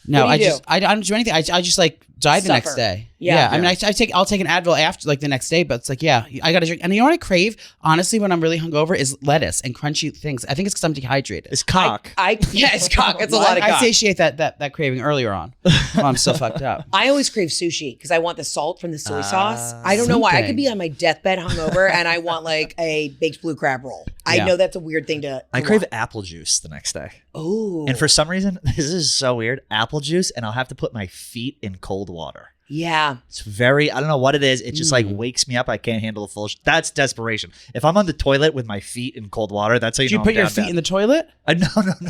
No, What do you do? I don't do anything. I just like die the next Suffer. day. Yeah. I mean, I'll take an Advil after like the next day, but it's like, I gotta drink. And you know what I crave, honestly, when I'm really hungover is lettuce and crunchy things. I think it's because I'm dehydrated. It's cock. It's cock. It's a lot of I cock. satiate that craving earlier on. While I'm still fucked up. I always crave sushi because I want the salt from the soy sauce. I don't know why. I something. could be on my deathbed hungover and I want like a baked blue crab roll. I Yeah. know that's a weird thing to I crave want. apple juice the next day. Oh. And for some reason, this is so weird. Apple juice, and I'll have to put my feet in cold water. Yeah. It's very, I don't know what it is. It just like wakes me up. I can't handle the full. That's desperation. If I'm on the toilet with my feet in cold water, that's how you Do you know put I'm your down feet bad. in the toilet? No.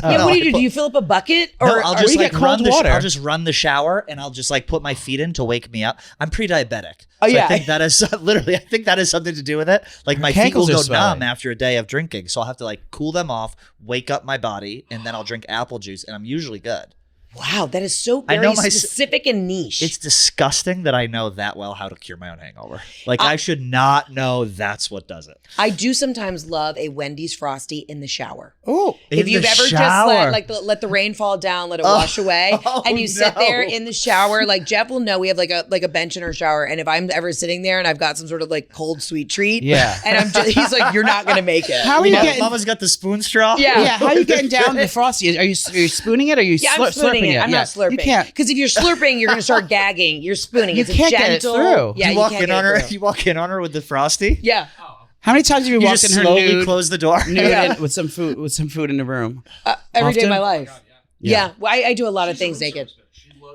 Yeah, what do you do? Do you fill up a bucket? No, I'll just you like get run cold the water? I'll just run the shower and I'll just like put my feet in to wake me up. I'm pre-diabetic. Oh, So yeah. I think that is literally. I think that is something to do with it. Like my feet will ankles are go swelling. numb after a day of drinking, so I'll have to like cool them off, wake up my body, and then I'll drink apple juice, and I'm usually good. Wow, that is so I very know my- specific and niche. It's disgusting that I know that well how to cure my own hangover. Like I should not know that's what does it. I do sometimes love a Wendy's Frosty in the shower. Oh, If you've ever just let the rain fall down, let it wash away, and you sit there in the shower, like Jeff will know we have like a bench in our shower, and if I'm ever sitting there and I've got some sort of like cold sweet treat, and he's like, you're not gonna make it. How are you getting? Mama's got the spoon straw. Yeah. How are you getting down the frosty? Are you spooning it? Or are you I'm slurping spooning it. I'm Yeah. not slurping. You can't. Because if you're slurping, you're gonna start gagging. You're spooning. You It's can't a get it gentle. through. Yeah, You walk can't in get on it her. through. You walk in on her with the frosty. Yeah. How many times have you You walked just in her slowly nude, close the door. in with some food in the room? Every day of Often? my life. Yeah. Well, I do a lot of things naked.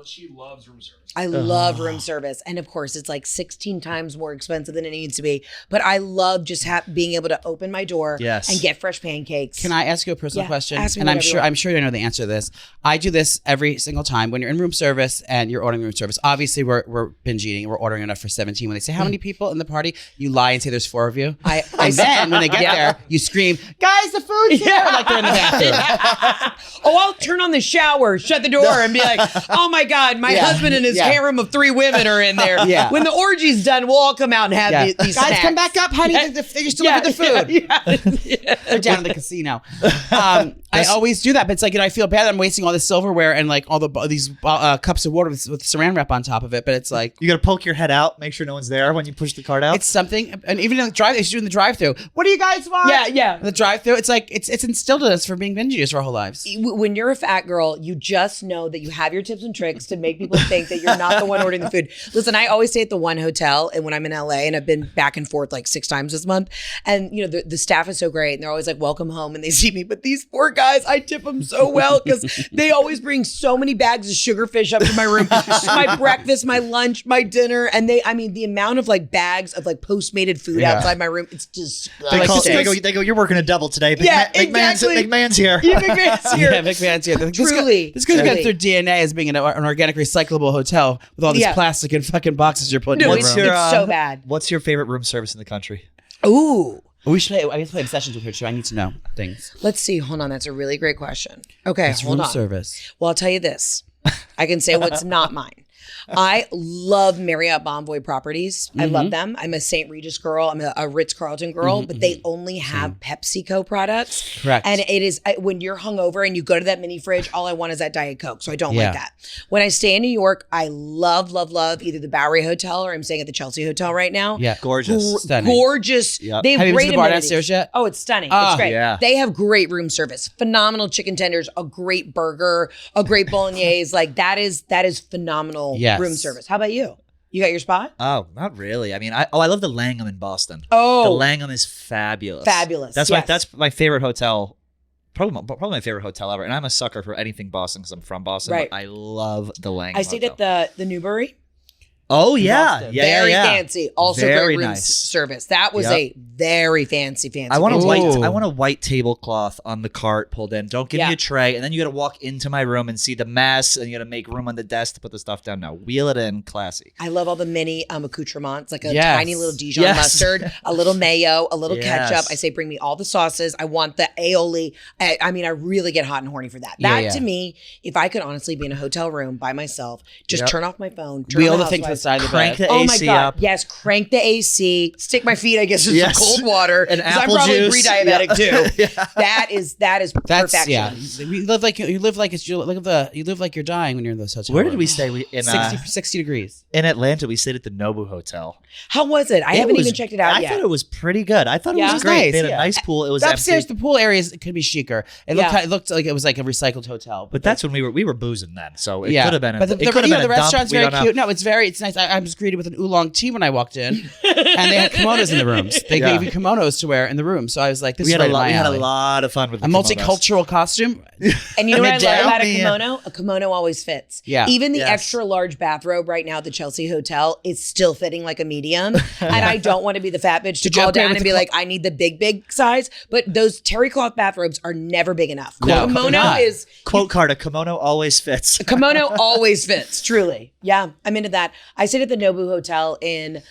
She loves room service. I love room service. And of course, it's like 16 times more expensive than it needs to be. But I love just being able to open my door and get fresh pancakes. Can I ask you a personal Yeah, question? ask me And I'm whatever you sure want. I'm sure you know the answer to this. I do this every single time when you're in room service and you're ordering room service. Obviously, we're binge eating and we're ordering enough for 17. When they say how many people in the party, you lie and say there's 4 of you. And then when they get there, you scream, "Guys, the food's here!" Like they're in the bathroom. Oh, I'll turn on the shower, shut the door, and be like, "Oh my God, my husband and his harem of 3 women are in there. Yeah. When the orgy's done, we'll all come out and have these guys, snacks. come back up, honey. They just delivered the food. They're down in the casino. I always do that, but it's like, I feel bad that I'm wasting all this silverware and like all these cups of water with saran wrap on top of it. But it's like, You got to poke your head out, make sure no one's there when you push the cart out. it's something. And even in the drive, they should do in the drive-thru. What do you guys want? Yeah. The drive-thru. It's like it's instilled in us for being binge eaters for our whole lives. When you're a fat girl, you just know that you have your tips and tricks to make people think that you're not the one ordering the food. Listen, I always stay at the one hotel, and when I'm in LA, and I've been back and forth like 6 times this month, and the staff is so great, and they're always like, welcome home, and they see me, but these poor guys, I tip them so well because they always bring so many bags of sugar fish up to my room, my breakfast, my lunch, my dinner, and the amount of like bags of like Postmated food outside my room, it's disgusting. They go, you're working a double today. Exactly. McMahon's here. Yeah, McMahon's here. Yeah, McMahon's here. Truly. This goes through DNA as being an organic recyclable hotel with all these plastic and fucking boxes you're putting No, in. it's so bad. What's your favorite room service in the country? Ooh. We should play. I guess play sessions with her too. I need to know things. Let's see. Hold on. That's a really great question. Okay, It's hold room on. service. Well, I'll tell you this. I can say what's not mine. I love Marriott Bonvoy properties. I love them. I'm a St. Regis girl. I'm a Ritz-Carlton girl, but they only have PepsiCo products. Correct. And it is, when you're hungover and you go to that mini fridge, all I want is that Diet Coke. So I don't like that. When I stay in New York, I love either the Bowery Hotel or I'm staying at the Chelsea Hotel right now. Yeah, Gorgeous. Stunning. Gorgeous. Yep. They have Have you been great to the bar amenities. downstairs yet? Oh, it's stunning. Oh, it's great. yeah. They have great room service, phenomenal chicken tenders, a great burger, a great bolognese. Like that is phenomenal room service. How about you? You got your spot? Oh, not really. I mean, I love the Langham in Boston. Oh, The Langham is fabulous. Fabulous. That's yes. my favorite hotel. Probably my favorite hotel ever. And I'm a sucker for anything Boston because I'm from Boston. Right. But I love the Langham. I stayed hotel. at the Newbury. Oh yeah, Boston. Very fancy. Also Very great room nice. service. That was a very fancy. I want a fancy. I want a white tablecloth on the cart pulled in. Don't give me a tray, and then you got to walk into my room and see the mess, and you got to make room on the desk to put the stuff down. No, wheel it in, classy. I love all the mini accoutrements, like a tiny little Dijon mustard, a little mayo, a little ketchup. I say, bring me all the sauces. I want the aioli. I really get hot and horny for that. That to me, if I could honestly be in a hotel room by myself, just turn off my phone, turn Wheel on the thing to the side of the Crank bed. the Oh my AC God. up. Yes, crank the AC. Stick my feet, I guess, in Yes. some cold water. And 'cause apple I'm probably juice. pre-diabetic too. That is That's perfection. You live like you're dying when you're in those hotels. Where did we stay? We in 60 degrees. in Atlanta. We stayed at the Nobu Hotel. How was it? I haven't even checked it out I yet. thought it was pretty good. I thought it Yeah? was It was great. nice, They had a yeah. nice pool. It was Upstairs, empty. the pool areas could be chicer. It looked like it was like a recycled hotel. But that's when we were boozing then, so it yeah, could have been. But the a restaurant's dump. very cute. No, it's nice. I was greeted with an oolong tea when I walked in, and they had kimonos in the rooms. They gave you kimonos to wear in the room. So I was like, this We is had right a lot. in We my had a alley. lot of fun with A the kimonos. multicultural costume. And you know what I love Down about a me in. kimono? A kimono always fits. Yeah. Even the Yes. extra large bathrobe right now at the Chelsea Hotel is still fitting like a medium. And I don't want to be the fat bitch to Did you call upgrade down with and the be like, I need the big size. But those terry cloth bathrobes are never big enough. No, A kimono they're not. is Quote card: a kimono always fits. a kimono always fits, truly. Yeah, I'm into that. I stayed at the Nobu Hotel in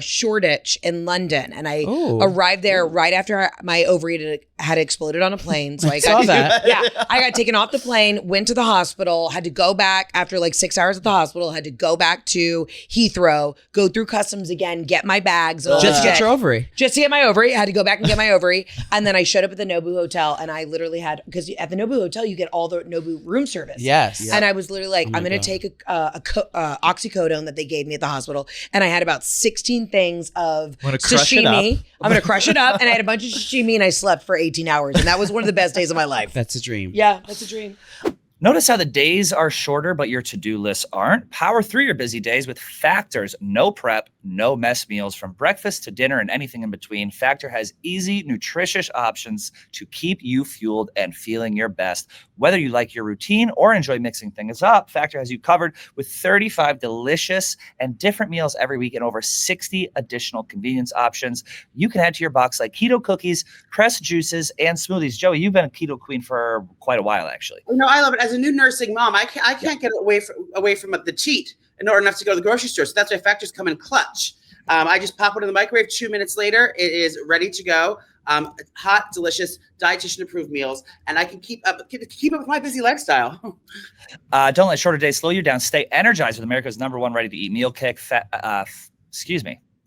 Shoreditch in London, and I arrived there right after my ovary had exploded on a plane. So I saw that. Yeah, I got taken off the plane, went to the hospital, had to go back after like 6 hours at the hospital, had to go back to Heathrow, go through customs again, get my bags. And all Just to that get your ovary. just to get my ovary. I had to go back and get my ovary. And then I showed up at the Nobu Hotel and I literally had, because at the Nobu Hotel, you get all the Nobu room service. Yes. And I was literally like, I'm going to take a oxycodone that they gave me at the hospital. And I had about 16 things of I'm gonna crush it sashimi. up. I'm going to crush it up. And I had a bunch of sashimi and I slept for 18 hours. And that was one of the best days of my life. That's a dream. Yeah, that's a dream. Notice how the days are shorter, but your to-do lists aren't? Power through your busy days with Factor's no prep, no mess meals from breakfast to dinner and anything in between. Factor has easy, nutritious options to keep you fueled and feeling your best. Whether you like your routine or enjoy mixing things up, Factor has you covered with 35 delicious and different meals every week and over 60 additional convenience options. You can add to your box like keto cookies, pressed juices, and smoothies. Joey, you've been a keto queen for quite a while, actually. No, I love it. As a new nursing mom, I can't get away from the cheat in order enough to go to the grocery store. So that's why Factors come in clutch. I just pop it in the microwave. 2 minutes later, it is ready to go. Hot, delicious, dietitian-approved meals, and I can keep up with my busy lifestyle. Don't let shorter days slow you down. Stay energized with America's #1 ready-to-eat meal kit.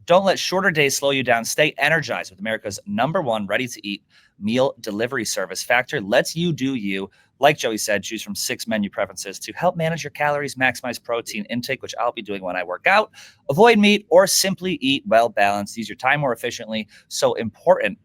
Don't let shorter days slow you down. Stay energized with America's #1 ready-to-eat meal delivery service. Factor lets you do you. Like Joey said, choose from 6 menu preferences to help manage your calories, maximize protein intake, which I'll be doing when I work out, avoid meat, or simply eat well balanced. Use your time more efficiently. So important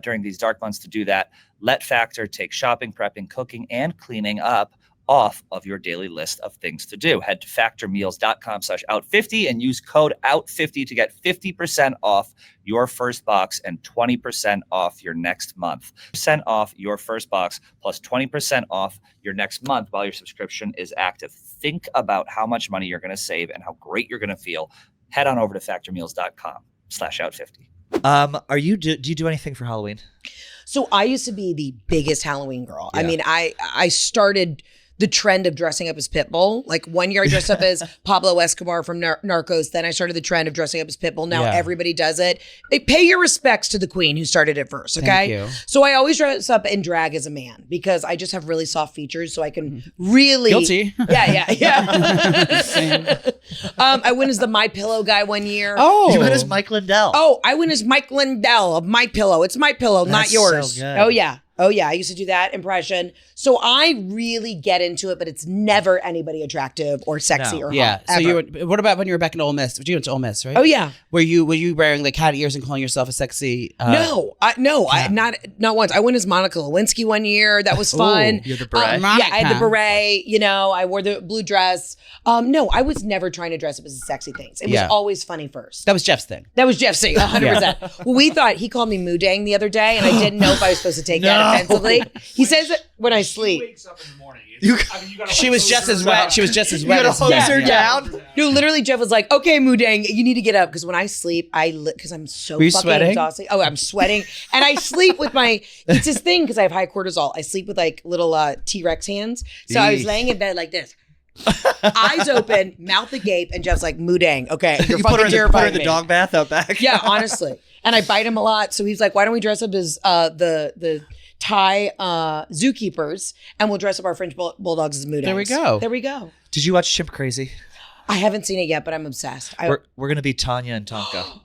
during these dark months to do that. Let Factor take shopping, prepping, cooking, and cleaning up off of your daily list of things to do. Head to factormeals.com/out50 and use code out50 to get 50% off your first box and 20% off your next month. % off your first box plus 20% off your next month while your subscription is active. Think about how much money you're going to save and how great you're going to feel. Head on over to factormeals.com/out50. Do you do anything for Halloween? So I used to be the biggest Halloween girl. Yeah. I mean, I started the trend of dressing up as Pitbull. Like 1 year I dressed up as Pablo Escobar from Narcos. Then I started the trend of dressing up as Pitbull. Now everybody does it. Pay your respects to the queen who started it first, okay? Thank you. So I always dress up in drag as a man because I just have really soft features, so I can really... Guilty. Yeah. I went as the My Pillow guy 1 year. Oh. You went as Mike Lindell. Oh, I went as Mike Lindell of My Pillow. It's My Pillow, not That's yours. so good. Oh yeah. I used to do that impression. So I really get into it, but it's never anybody attractive or sexy or hot. Yeah. So ever. what about when you were back in Ole Miss? You went to Ole Miss, right? Oh yeah. Were you wearing like cat ears and calling yourself a sexy? No, not once. I went as Monica Lewinsky 1 year. That was fun. You had the beret? Yeah, I had the beret. You know, I wore the blue dress. No, I was never trying to dress up as sexy things. It was always funny first. That was Jeff's thing. That was Jeff's thing, 100%. Well, he called me Moodang the other day, and I didn't know if I was supposed to take that offensively. He says it when I sleep. She wakes up in the morning. She was just as wet. She was just as wet. hose her down. No, literally, Jeff was like, "Okay, Moodang, you need to get up because when I sleep, because I'm so Were you fucking sweating? exhausted. Oh, I'm sweating, and I sleep with my. It's his thing because I have high cortisol. I sleep with like little T-Rex hands. So I was laying in bed like this, eyes open, mouth agape, and Jeff's like, "Moodang, okay, you're You fucking put her in terrifying the me." dog bath out back. Yeah, honestly, and I bite him a lot. So he's like, "Why don't we dress up as the Thai zookeepers, and we'll dress up our French bulldogs as Moodangs." There we go. Did you watch Chimp Crazy? I haven't seen it yet, but I'm obsessed. We're gonna be Tanya and Tonka.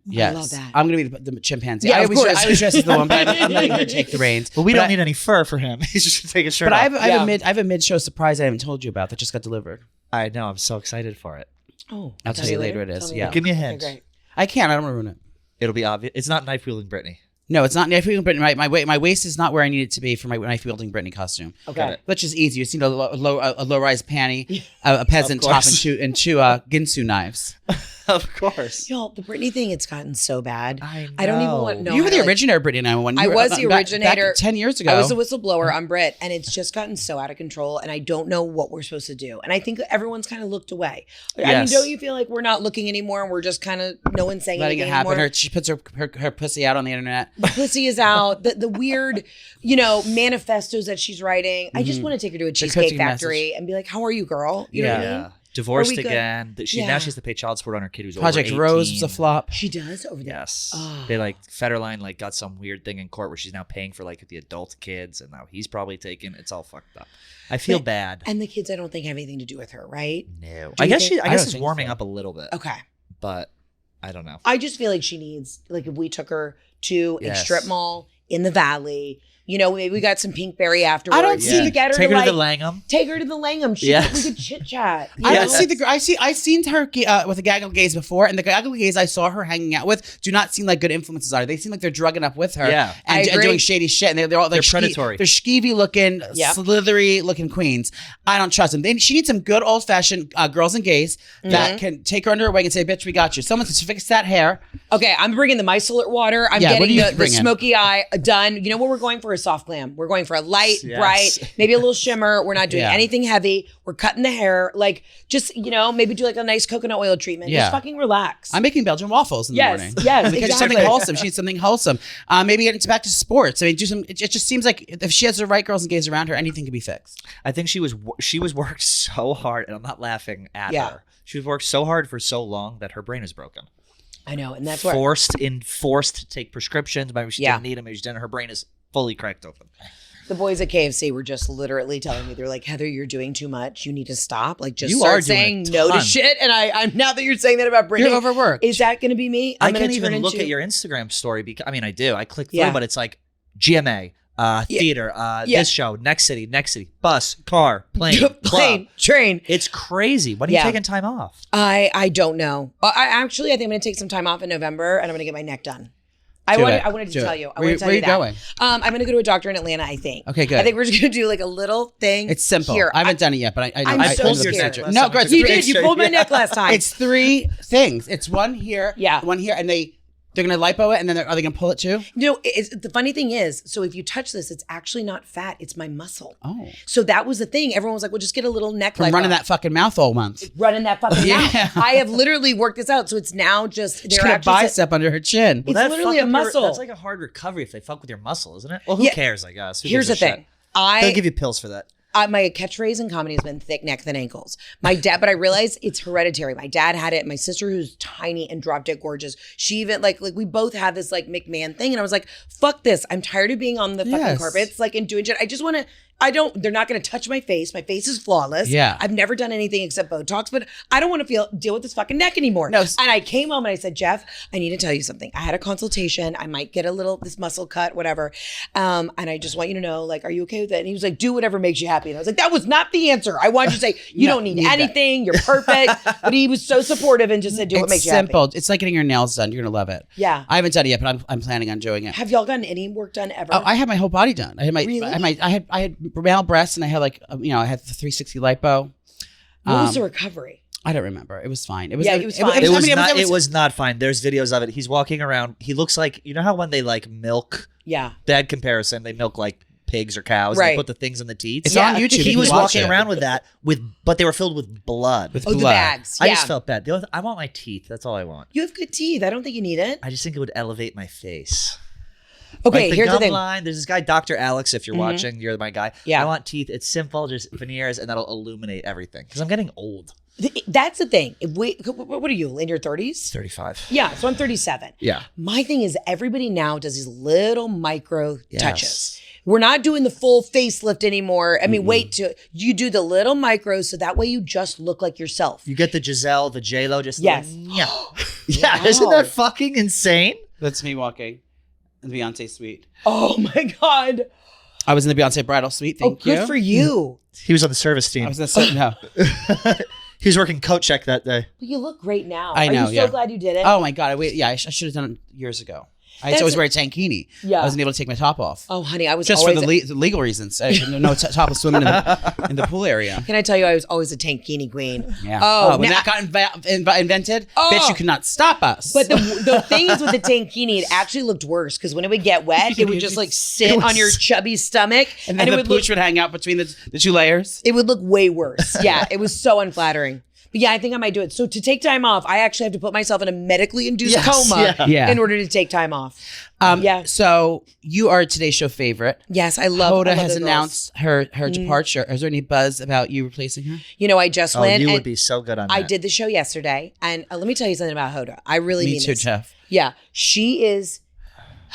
Yes. I love that. I'm going to be the chimpanzee. Yeah, I of always course. dress as the one, but I'm letting her take the reins. But we But don't need any fur for him. He's just gonna take his shirt But off. I have a mid-show surprise I haven't told you about that just got delivered. I know. I'm so excited for it. Oh, I'll tell you later it is. Tell me Yeah. later. Give me a Okay, hint. great. I can't. I don't want to ruin it. It'll be obvious. It's not Knife-Wielding Britney. No, it's not Knife-Wielding Britney. My waist is not where I need it to be for my Knife-Wielding Britney costume. Okay. Which is easy. You've seen a low-rise panty, a peasant top, and two Ginsu knives. Of course. Y'all, the Britney thing, it's gotten so bad. I don't even know. want to know. You were how the to, originator of Britney 911. I was the originator. Back 10 years ago. I was the whistleblower on Brit, and it's just gotten so out of control, and I don't know what we're supposed to do. And I think everyone's kind of looked away. I mean, Yes. don't you feel like we're not looking anymore, and we're just kind of no one's saying letting it anything happen. anymore? She puts her pussy out on the internet. The pussy is out. The weird, manifestos that she's writing. I just want to take her to a Cheesecake cooking Factory and be like, "How are you, girl?" You know what I mean? Divorced Are we good? again. Now Yeah. she has to pay child support on her kid who's Project over 18. Rose was a flop. She does over there. Yes. Oh. They Federline got some weird thing in court where she's now paying for the adult kids and now he's probably taken. It's all fucked up. I feel bad. And the kids, I don't think have anything to do with her, right? No. Do I you guess think- I I guess don't it's think warming so. up a little bit. Okay. But I don't know. I just feel like she needs, if we took her to a Yes. strip mall in the valley, maybe we got some Pinkberry afterwards. I don't see to get her Take to her to like, the Langham. take her to the Langham. Yes. We could chit chat. I don't Yes. see the. I've seen her with a gaggle gaze before, and the gaggle gaze I saw her hanging out with do not seem like good influences on her. They seem like they're drugging up with her, Yeah. I and agree. doing shady shit. And they're all They're predatory. They're skeevy looking, Yep. slithery looking queens. I don't trust them. She needs some good old fashioned girls and gays Mm-hmm. that can take her under her wing and say, "Bitch, we got you." Someone to fix that hair. Okay, I'm bringing the micellar water. I'm Yeah, what getting are you the bringing? smoky eye done. You know what we're going for? A soft glam. We're going for a light, Yes. bright, maybe a little shimmer. We're not doing Yeah. anything heavy. We're cutting the hair. Just, maybe do a nice coconut oil treatment. Yeah. Just fucking relax. I'm making Belgian waffles in the Yes, morning. yes, because exactly. something wholesome. She needs something wholesome. Maybe get into back to sports. I mean, do some. It just seems like if she has the right girls and gays around her, anything can be fixed. I think she was worked so hard, and I'm not laughing at Yeah. her. She was worked so hard for so long that her brain is broken. I know, and that's where forced to take prescriptions. Maybe she didn't need them. Maybe she didn't. Her brain is fully cracked open. the boys at KFC were just literally telling me, they're like, Heather, you're doing too much. You need to stop. Like, just You start are doing saying a no to ton. shit. And I'm now that you're saying that about Brittany, You're overworked. is that going to be me? I I'm gonna can't even turn look into- at your Instagram story because I do. I click through, Yeah. but it's like GMA, theater, this show, next city, bus, car, plane, plane, club. train. It's crazy. When are you taking time off? I don't know. I think I'm going to take some time off in November and I'm going to get my neck done. I wanted to tell you. I wanted to tell Where you are that. you going? I'm going to go to a doctor in Atlanta, I think. Okay, good. I think we're just going to do like a little thing. It's simple. Here. I haven't done it yet, but I know. I'm I so know the scared. procedure. Last No, time I girl, took You a did. You pulled my neck last time. It's 3 things. It's one here, Yeah. one here, and they're gonna lipo it, and then are they gonna pull it too? No, the funny thing is, so if you touch this, it's actually not fat, it's my muscle. Oh, So that was the thing. Everyone was like, well, just get a little neck from lipo. running that fucking mouth all month. Running that fucking Yeah. mouth. I have literally worked this out. So it's now just, She's they're got a actually bicep under her chin. It's literally a muscle. That's like a hard recovery if they fuck with your muscle, isn't it? Well, who Yeah. cares? I guess. Who Here's the gives a shit? thing. They'll give you pills for that. My catchphrase in comedy has been thick neck, thin ankles. My dad, but I realized it's hereditary. My dad had it. My sister, who's tiny and drop dead gorgeous, she even like we both have this like McMahon thing. And I was like, fuck this. I'm tired of being on the fucking Yes. carpets, like and doing shit. I just want to. They're not going to touch my face. My face is flawless. Yeah. I've never done anything except Botox, but I don't want to deal with this fucking neck anymore. No. And I came home and I said, Jeff, I need to tell you something. I had a consultation. I might get this muscle cut, whatever. And I just want you to know, like, are you okay with that? And he was like, do whatever makes you happy. And I was like, that was not the answer. I wanted you to say, you don't need anything. You're perfect. But he was so supportive and just said, do what makes you simple. happy. It's like getting your nails done. You're gonna love it. Yeah. I haven't done it yet, but I'm planning on doing it. Have y'all gotten any work done ever? Oh, I had my whole body done. I had my, Really? I had male breasts, and I had like, I had the 360 lipo. what was the recovery? I don't remember. It was fine. It was. Yeah, it was fine. It was not fine. There's videos of it. He's walking around. He looks like, you know how when they like milk, Yeah. bad comparison, they milk like pigs or cows. Right. They put the things in the teats. It's Yeah. on YouTube. He You was can watch walking it. around with that, but they were filled with blood. With Oh, the blood. bags. I Yeah. just felt bad. I want my teeth. That's all I want. You have good teeth. I don't think you need it. I just think it would elevate my face. Okay, Like the here's the gum thing. line. There's this guy, Dr. Alex. If you're watching, you're my guy. Yeah. I want teeth. It's simple, just veneers, and that'll illuminate everything. Because I'm getting old. That's the thing. What are you, in your 30s? 35. Yeah, so I'm 37. Yeah. My thing is everybody now does these little micro Yes. touches. We're not doing the full facelift anymore. I mean, you do the little micros so that way you just look like yourself. You get the Giselle, the J-Lo, just Yes. yeah. Yeah, isn't that fucking insane? That's me walking in the Beyonce suite. Oh my God. I was in the Beyonce bridal suite. Thank you. Good for you. He was on the service team. I was in the no. He was working coat check that day. You look great now. I know, Are you yeah. so glad you did it? Oh my god! I should have done it years ago. I used to always wear a tankini. Yeah. I wasn't able to take my top off. Oh, honey, I was Just always for the legal reasons. No topless swimming in the pool area. Can I tell you, I was always a tankini queen. Yeah. Oh, when now- that got invented, Oh. bitch, you could not stop us. But the thing is with the tankini, it actually looked worse because when it would get wet, it would just like sit on your chubby stomach, and then it the would pooch would hang out between the two layers. it would look way worse. Yeah, it was so unflattering. But yeah, I think I might do it. So to take time off, I actually have to put myself in a medically induced coma Yeah. in order to take time off. Yeah. So you are today's show favorite. Yes, I love. Hoda I love has the girls. announced her departure. Is there any buzz about you replacing her? You know, I just Oh, went. you and would be so good on that. I did the show yesterday, and let me tell you something about Hoda. I really Me mean too, this. Jeff. Yeah, she is.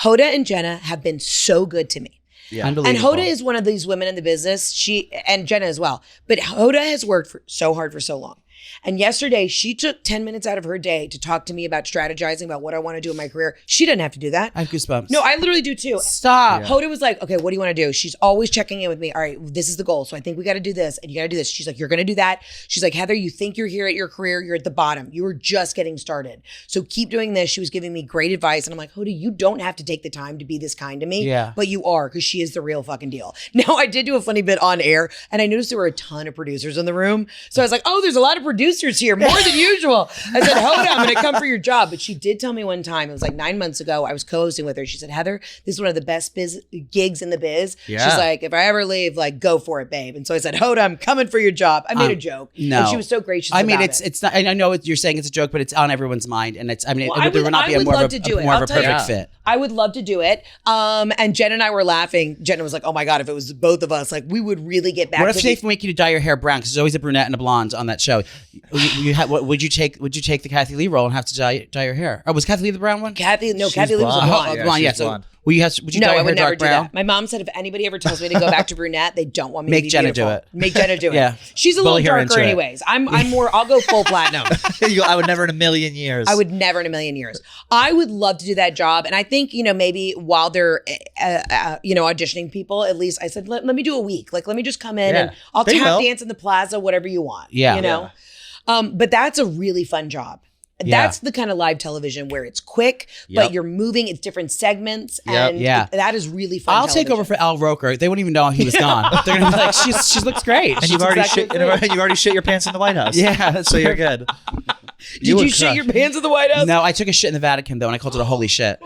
Hoda and Jenna have been so good to me. Yeah. And Unbelievable. Hoda is one of these women in the business. She and Jenna as well. But Hoda has worked so hard for so long. And yesterday, she took 10 minutes out of her day to talk to me about strategizing about what I want to do in my career. She doesn't have to do that. I have goosebumps. No, I literally do too. Stop. Hoda was like, okay, what do you want to do? She's always checking in with me. All right, this is the goal. So I think we got to do this and you got to do this. She's like, you're going to do that. She's like, Heather, you think you're here at your career. You're at the bottom. You were just getting started. So keep doing this. She was giving me great advice. And I'm like, Hoda, you don't have to take the time to be this kind to me. Yeah. But you are because she is the real fucking deal. Now, I did do a funny bit on air and I noticed there were a ton of producers in the room. So I was like, oh, there's a lot of producers here, more than usual. I said, Hoda, I'm going to come for your job. But she did tell me one time, it was like 9 months ago, I was co-hosting with her. She said, Heather, this is one of the best gigs in the biz. Yeah. She's like, if I ever leave, like, go for it, babe. And so I said, Hoda, I'm coming for your job. I made a joke. no. And she was so gracious I mean, about it's not. And I know you're saying it's a joke, but it's on everyone's mind, and it's. I mean, Well, there would not be a more of a perfect fit. I would love to do it. And Jen and I were laughing. Jenna was like, oh my God, if it was both of us, like we would really get back What to if they make you dye your hair brown? Because there's always a brunette and a blonde on that show. Would you take the Kathy Lee role and have to dye your hair? Oh, was Kathy Lee the brown one? Kathy Lee was a blonde. blonde. She's So blonde. would you No, dye I your hair would never dark do brown? that. My mom said if anybody ever tells me to go back to brunette, they don't want me to Make be Jenna beautiful. do it. Make Jenna do it. Yeah. She's a Bully little her into darker it. anyways. I'm more, I'll go full platinum. I would never in a million years. I would never in a million years. I would love to do that job. And I think, maybe while they're, auditioning people, at least I said, let me do a week. Like, let me just come in and I'll They tap will. dance in the plaza, whatever you want. Yeah. But that's a really fun job. Yeah. That's the kind of live television where it's quick, Yep. but you're moving. It's different segments. Yep. And Yeah. that is really fun. I'll take over for Al Roker. They wouldn't even know he was gone. They're gonna be like, she looks great. And She's you've already exactly shit. You already shit your pants in the White House. Yeah, that's so you're good. Did you would shit crush. your pants at the White House? No, I took a shit in the Vatican though, and I called it a holy shit.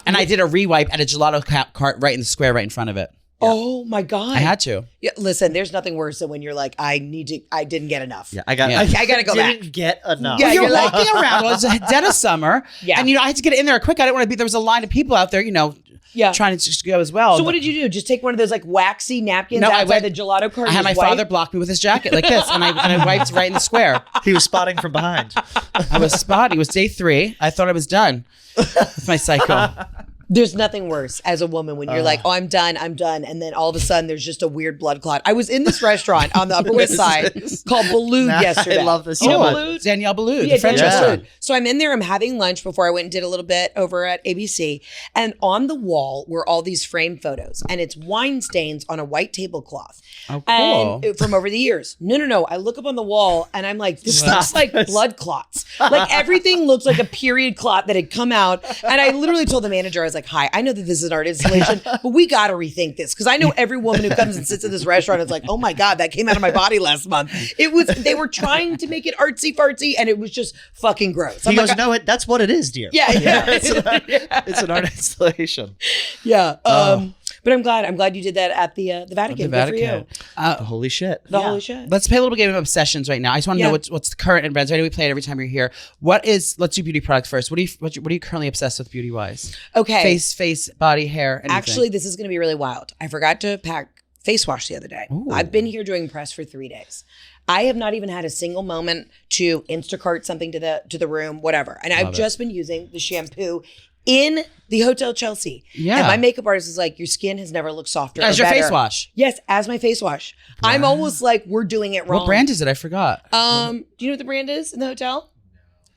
And I did a rewipe at a gelato cart right in the square, right in front of it. Oh my God. I had to. Yeah, listen, there's nothing worse than when you're like, I didn't get enough. Yeah, I got. Yeah. I gotta go back. Didn't get enough. Yeah, Well, you're you're like- walking around. Well, it's dead of summer. Yeah. And I had to get in there quick. I didn't want to be. There was a line of people out there, Yeah. trying to just go as well. So what did you do? Just take one of those like waxy napkins No, I outside went- the gelato cart? I had and my just wipe? father block me with his jacket like this, and I wiped right in the square. He was spotting from behind. I was spotty. It was day 3. I thought I was done with my cycle. There's nothing worse as a woman when you're like, oh, I'm done. And then all of a sudden there's just a weird blood clot. I was in this restaurant on the Upper West Side called Baloo yesterday. I love this You know so much. Baloo? Danielle Ballou, Yeah, the French Danielle restaurant. Ballou. So I'm in there. I'm having lunch before I went and did a little bit over at ABC. And on the wall were all these frame photos. And it's wine stains on a white tablecloth. Oh, cool. And from over the years. No. I look up on the wall and I'm like, this looks like blood clots. Like everything looks like a period clot that had come out. And I literally told the manager, I was like, hi, I know that this is an art installation, but we got to rethink this. Because I know every woman who comes and sits in this restaurant is like, oh my God, that came out of my body last month. They were trying to make it artsy fartsy and it was just fucking gross. He I'm goes, like, no, that's what it is, dear. yeah. It's an art installation. Yeah. But I'm glad you did that at the Vatican. Good for you. Holy shit. Holy shit. Let's play a little game of obsessions right now. I just want to know what's the current and trends. I know we play it every time you're here. Let's do beauty products first. What are you currently obsessed with beauty wise? Okay. Face, body, hair, anything. Actually, this is going to be really wild. I forgot to pack face wash the other day. Ooh. I've been here doing press for 3 days. I have not even had a single moment to Instacart something to the room, whatever. And I've just been using the shampoo in the Hotel Chelsea. Yeah. And my makeup artist is like, your skin has never looked softer. As or your better. face wash. Yes, as my face wash. I'm almost like, we're doing it wrong. What brand is it? I forgot. Do you know what the brand is in the hotel?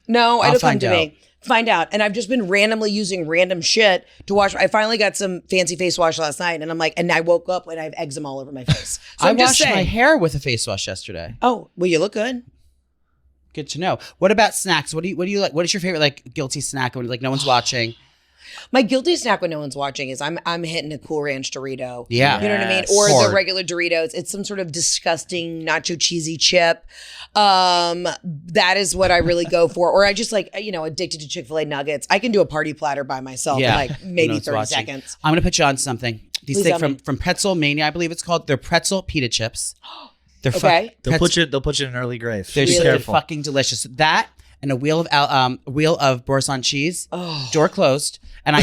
No, I'll it'll come find to out. me. Find out. And I've just been randomly using random shit to wash. I finally got some fancy face wash last night, and I'm like, and I woke up and I have eczema all over my face. So I I'm just washed my saying. hair with a face wash yesterday. Oh, well, you look good. Good to know. What about snacks? What do you like? What is your favorite like guilty snack when like no one's watching? My guilty snack when no one's watching is I'm hitting a Cool Ranch Dorito. Yeah. You know what I mean? Yes. Or Hard. the regular Doritos. It's some sort of disgusting nacho cheesy chip. That is what I really go for. Or I just like, addicted to Chick-fil-A nuggets. I can do a party platter by myself in like maybe No one's 30 watching. seconds. I'm gonna put you on something. These Please things tell me. from Pretzel Mania, I believe it's called. They're pretzel pita chips. They're Okay. They'll put you in an early grave. They're Be so careful. fucking delicious. That and a wheel of Boursin cheese. Oh. Door closed, and I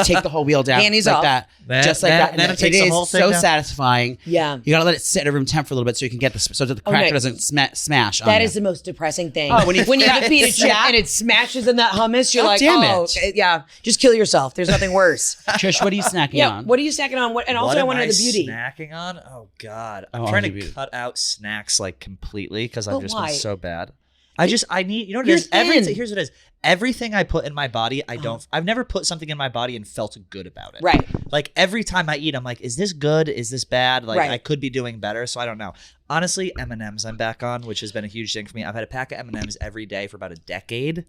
take the whole wheel down Panties like off. that, That- just like that- that. then And it takes the is whole thing so down. satisfying. Yeah. You gotta let it sit at room temp for a little bit so you can get so that the cracker nice. doesn't smash. That on is you. the most depressing thing. Oh, when you have a pita chip snap- and it smashes in that hummus, you're God like, damn oh, it. okay, yeah, just kill yourself. There's nothing worse. Trish, what are you snacking Yeah. on? What are you snacking on? And also, I want to know the beauty. Snacking on? Oh God, Oh, I'm trying the to beauty. cut out snacks like completely because I've But just why? been so bad. I need, you know what it You're is? Everything, thin. here's what it is. Everything I put in my body, I've never put something in my body and felt good about it. Right. Like every time I eat, I'm like, is this good? Is this bad? Like Right. I could be doing better. So I don't know. Honestly, M&Ms I'm back on, which has been a huge thing for me. I've had a pack of M&Ms every day for about a decade.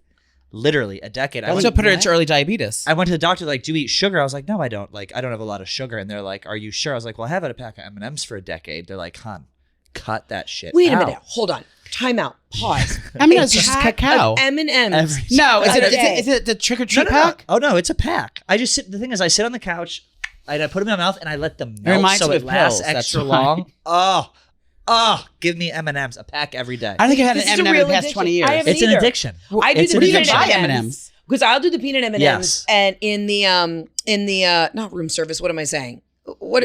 Literally a decade. That's what put her into early diabetes. I went to the doctor, like, do you eat sugar? I was like, no, I don't. Like, I don't have a lot of sugar. And they're like, are you sure? I was like, well, I have had a pack of M&Ms for a decade. They're like, hon, cut that shit Wait a out. minute. Hold on. Time out. Pause. I mean, A it's just pack cacao. of M&Ms. Every- No, is A it day. is it the trick or No, treat no, no. pack? Oh, no, it's a pack. I just sit, the thing is, I sit on the couch, and I put them in my mouth, and I let them It melt reminds so me it of lasts pills, that's extra why. long. Give me M&Ms, a pack every day. I don't think I had This an is a M&M in real the past addiction. 20 years. I haven't It's an either. addiction. I do It's the an peanut addiction. buy M&Ms. M&Ms. Because I'll do the peanut M&Ms Yes. and in the not room service. What am I saying? What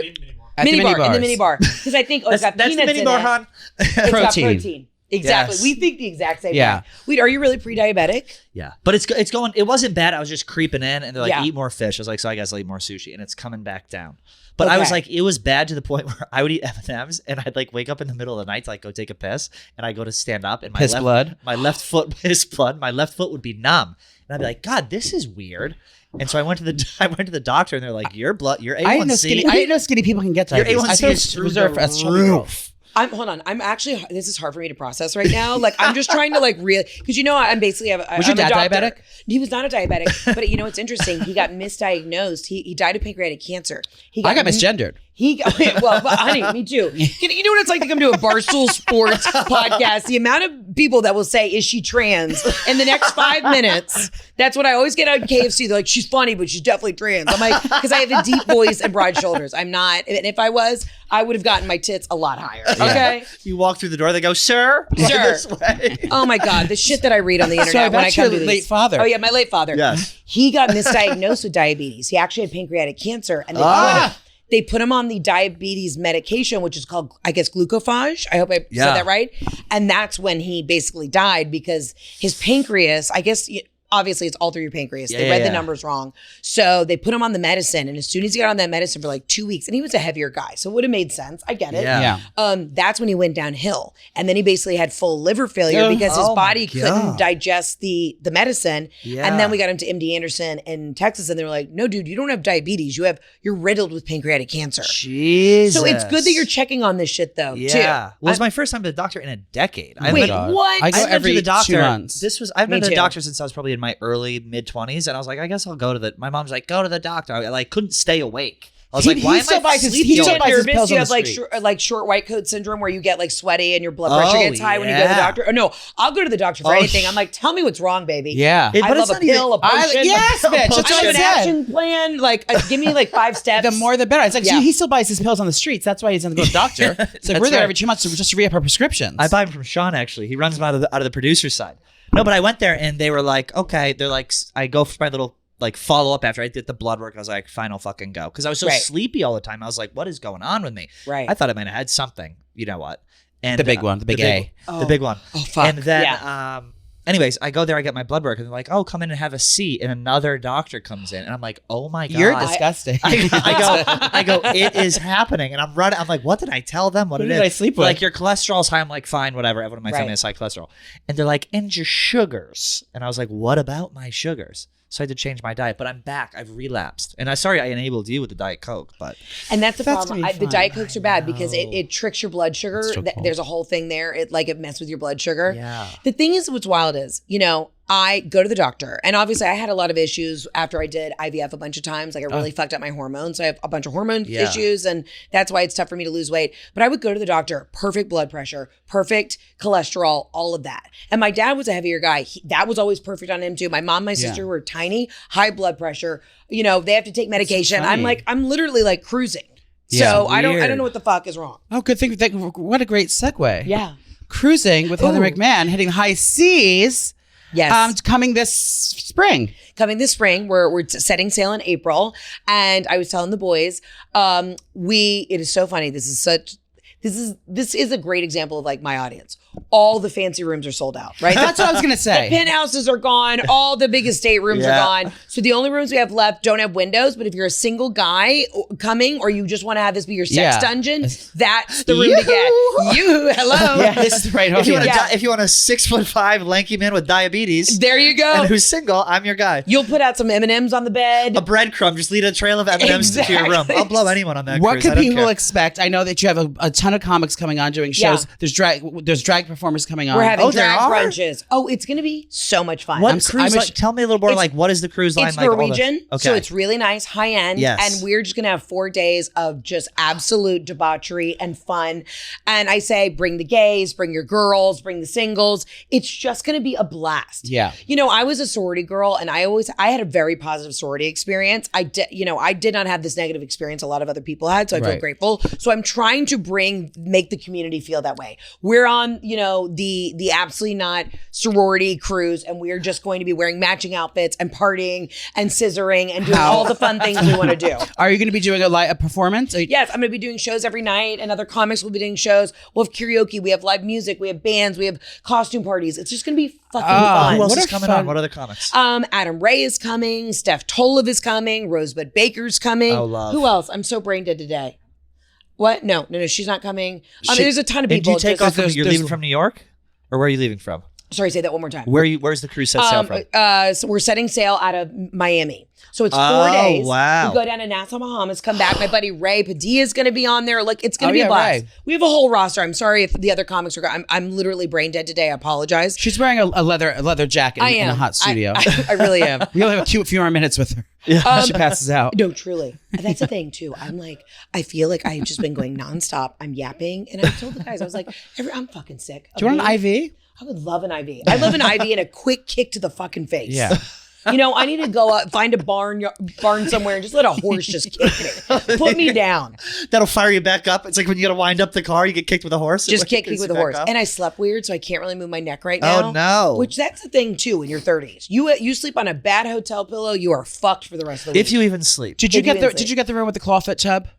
At the mini bar in the bars. mini bar? Because I think it's got That's the peanuts mini in bar, it. hon. It's got Protein. protein. Exactly. Yes. We think the exact same Yeah. thing. Wait, are you really pre-diabetic? Yeah, but it's going. It wasn't bad. I was just creeping in, and they're like, Yeah. eat more fish. I was like, so I guess I'll eat more sushi, and it's coming back down. But I was Okay. like, it was bad to the point where I would eat M&Ms, and I'd like wake up in the middle of the night to like go take a piss, and I go to stand up, and my Piss left, blood. my left foot piss blood, my left foot would be numb, and I'd be like, God, this is weird. And so I went to the doctor, and they're like, your A1C. I didn't know skinny people can get Your diabetes. A1C I thought is it's through reserved the for us chubby girls. roof. Hold on. I'm actually, this is hard for me to process right now. Like, I'm just trying to like really, because I'm basically, Was your dad diabetic? He was not a diabetic, but you know what's interesting? He got misdiagnosed. He died of pancreatic cancer. I got misgendered. He got, well, honey, me too. You know what it's like to come to a Barstool Sports podcast? The amount of people that will say, "Is she trans?" in the next 5 minutes. That's what I always get on KFC. They're like, "She's funny, but she's definitely trans." I'm like, because I have a deep voice and broad shoulders. I'm not, and if I was, I would have gotten my tits a lot higher. Okay, You walk through the door, they go, "Sir, walk Sir." this way." Oh my God, the shit that I read on the internet Sorry, when I that's come your to these. late father. Oh yeah, my late father. Yes. He got misdiagnosed with diabetes. He actually had pancreatic cancer, and they put him on the diabetes medication, which is called, I guess, glucophage. I hope I Yeah. said that right. And that's when he basically died because his pancreas, I guess, obviously it's all through your pancreas. They read the numbers wrong. So they put him on the medicine. And as soon as he got on that medicine for like 2 weeks, and he was a heavier guy, so it would have made sense. I get it. Yeah. That's when he went downhill. And then he basically had full liver failure because his Oh my body couldn't God. digest the medicine. Yeah. And then we got him to MD Anderson in Texas, and they were like, "No, dude, you don't have diabetes. You're riddled with pancreatic cancer." Jesus. So it's good that you're checking on this shit though, Yeah. too. Well, it was my first time to the doctor in a decade. Wait, God. what? I go I've been every to the doctor. 2 months. I've been Me to the too. doctor since I was probably in my early mid-20s, and I was like, I guess I'll go to my mom's like, go to the doctor. I like couldn't stay awake. I was like, why am I sleepy? he You still get buys his nervous? pills You on have the like street. short white coat syndrome where you get like sweaty and your blood pressure Oh, gets high when you go to the yeah. doctor. Oh no, I'll go to the doctor for Oh, anything. I'm like, tell me what's wrong, baby. Yeah. I But love it's a not even- pill, a potion. Yes, bitch. That's I what have I an said. action plan. Like, give me like 5 steps. The more the better. It's like Yeah. he still buys his pills on the streets. That's why he doesn't go to the doctor. It's like That's we're there right. every 2 months just to re-up our prescriptions. I buy them from Sean, actually. He runs them out of the producer side. No, but I went there, and they were like, okay. They're like, I go for my little like follow up after I did the blood work. I was like, fine, I'll fucking go. Because I was so Right. sleepy all the time. I was like, what is going on with me? Right. I thought I might have had something. You know what? And The big one, the big A. The big one. Oh, fuck. And then, Yeah. anyways, I go there, I get my blood work, and they're like, oh, come in and have a seat. And another doctor comes in, and I'm like, oh my God. You're disgusting. I go, it is happening. And I'm running. I'm like, what did I tell them? What Who it did is? I sleep with? Like, your cholesterol's high. I'm like, fine, whatever. Everyone in my family Right. has high cholesterol. And they're like, and your sugars. And I was like, what about my sugars? So I had to change my diet, but I'm back. I've relapsed. And sorry I enabled you with the Diet Coke, but And that's the That's problem. gonna be The fine. Diet Cokes are bad because it tricks your blood sugar. It's so cold. There's a whole thing there. It messes with your blood sugar. yeah. The thing is, what's wild is, I go to the doctor, and obviously I had a lot of issues after I did IVF a bunch of times. Like I really fucked up my hormones. So I have a bunch of hormone Yeah. issues, and that's why it's tough for me to lose weight. But I would go to the doctor, perfect blood pressure, perfect cholesterol, all of that. And my dad was a heavier guy. That was always perfect on him too. My mom, my sister were tiny, high blood pressure. They have to take medication. funny. I'm literally like cruising. Yeah. So I don't Weird. know what the fuck is wrong. Oh, good thing. What a great segue. Yeah. Cruising with Heather Ooh. McMahan, hitting high seas. Yes. Coming this spring. Coming this spring, we're setting sail in April, and I was telling the boys, it is so funny. This is a great example of like my audience. All the fancy rooms are sold out, right? That's what I was gonna The say. penthouses are gone. All the big estate rooms Yeah. are gone. So the only rooms we have left don't have windows. But if you're a single guy coming, or you just want to have this be your sex Yeah. dungeon, that's the room to get. You, hello. Yeah, this is right home. If you, want Yeah. if you want a 6'5" lanky man with diabetes There you go. and who's single, I'm your guy. You'll put out some M&Ms on the bed. A breadcrumb, just lead a trail of M&Ms to your room. Exactly. I'll blow anyone on that What cruise. I could don't people care. expect? I know that you have a ton of comics coming on doing shows. Yeah. There's drag performers coming on. We're having Oh, there drag are? brunches. Oh, it's going to be so much fun. What I'm cruise a- line? Tell me a little more. It's- Like, what is the cruise line It's like? Norwegian, Okay. so it's really nice, high end, Yes. and we're just gonna have 4 days of just absolute debauchery and fun. And I say, bring the gays, bring your girls, bring the singles. It's just gonna be a blast. Yeah. I was a sorority girl, and I had a very positive sorority experience. I did not have this negative experience a lot of other people had, so I feel Right. grateful. So I'm trying to make the community feel that way. We're on, the absolutely not sorority cruise, and we're just going to be wearing matching outfits and partying and scissoring and doing all the fun things we want to do. Are you going to be doing a performance? Yes, I'm going to be doing shows every night, and other comics will be doing shows. We'll have karaoke, we have live music, we have bands, we have costume parties. It's just going to be fucking fun. Who else What is a coming fun- on? What other comics? Adam Ray is coming. Steph Tolev is coming. Rosebud Baker's coming. Oh, love. Who else? I'm so brain dead today. What? No, she's not coming. There's a ton of Did people. you take Just- off? You're leaving from New York, or where are you leaving from? Sorry, say that one more time. Where's the cruise set sail from? So we're setting sail out of Miami. So it's 4 days. Wow. We go down to Nassau, Bahamas, come back. My buddy Ray Padilla is going to be on there. Like, it's going to be a blast. Ray. We have a whole roster. I'm sorry if the other comics are. I'm literally brain dead today. I apologize. She's wearing a leather jacket in a hot studio. I really am. We only have a few more minutes with her. Yeah. She passes out. No, truly. That's the thing too. I'm like, I feel like I've just been going nonstop. I'm yapping, and I told the guys, I was like, I'm fucking sick. Do you want an IV? I would love an IV. I love an IV and a quick kick to the fucking face. Yeah. I need to go out, find a barn somewhere and just let a horse just kick me. Put me down. That'll fire you back up. It's like when you got to wind up the car, you get kicked with a horse. Just kick me with a horse. Up. And I slept weird, so I can't really move my neck right now. Oh, no. Which that's the thing too in your 30s. You sleep on a bad hotel pillow, you are fucked for the rest of the week. If you even sleep. Did you get the room with the clawfoot tub?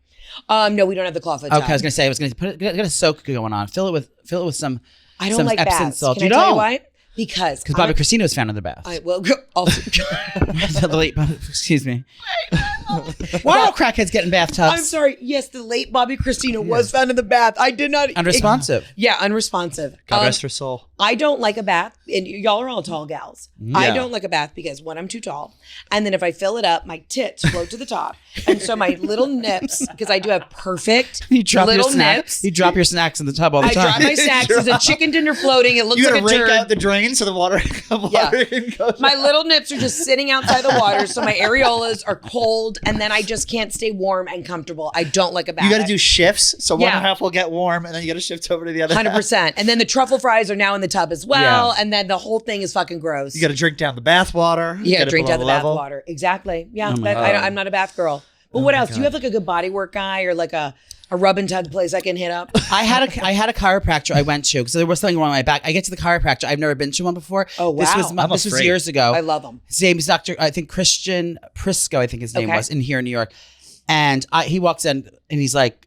No, we don't have the clawfoot tub. Okay, I was gonna say get a soak going on. Fill it with some. I don't some like Epsom baths. salt. Can I tell you why? Because Bobby Christina was found in the bath. The late, excuse me. Why are crackheads getting bathtubs? I'm sorry. Yes, the late Bobby Christina was found in the bath. I did not. Unresponsive. Unresponsive. God rest her soul. I don't like a bath, and y'all are all tall gals. I don't like a bath because one, I'm too tall, and then if I fill it up, my tits float to the top, and so my little nips, because I do have perfect You drop little your snacks. nips. You drop your snacks in the tub all the I time. drop my snacks. There's a chicken dinner floating. It looks You like gotta a rake turd. out the drain so the water goes. My little nips are just sitting outside the water, so my areolas are cold, and then I just can't stay warm and comfortable. I don't like a bath. You got to do shifts, so one Yeah. half will get warm, and then you got to shift over to the other. 100%. And then the truffle fries are now in the tub as well, Yeah. and then the whole thing is fucking gross. You got to drink down the bath water. You gotta drink down the bath level. water. Exactly. Yeah, my I'm not a bath girl. But what else? Do you have like a good body work guy or like a rub and tug place I can hit up? I had a chiropractor I went to because there was something wrong with my back. I get to the chiropractor. I've never been to one before. Oh, wow. This was years ago. I love them. His name is Dr. I think Christian Prisco. I think his name was in here in New York. And he walks in and he's like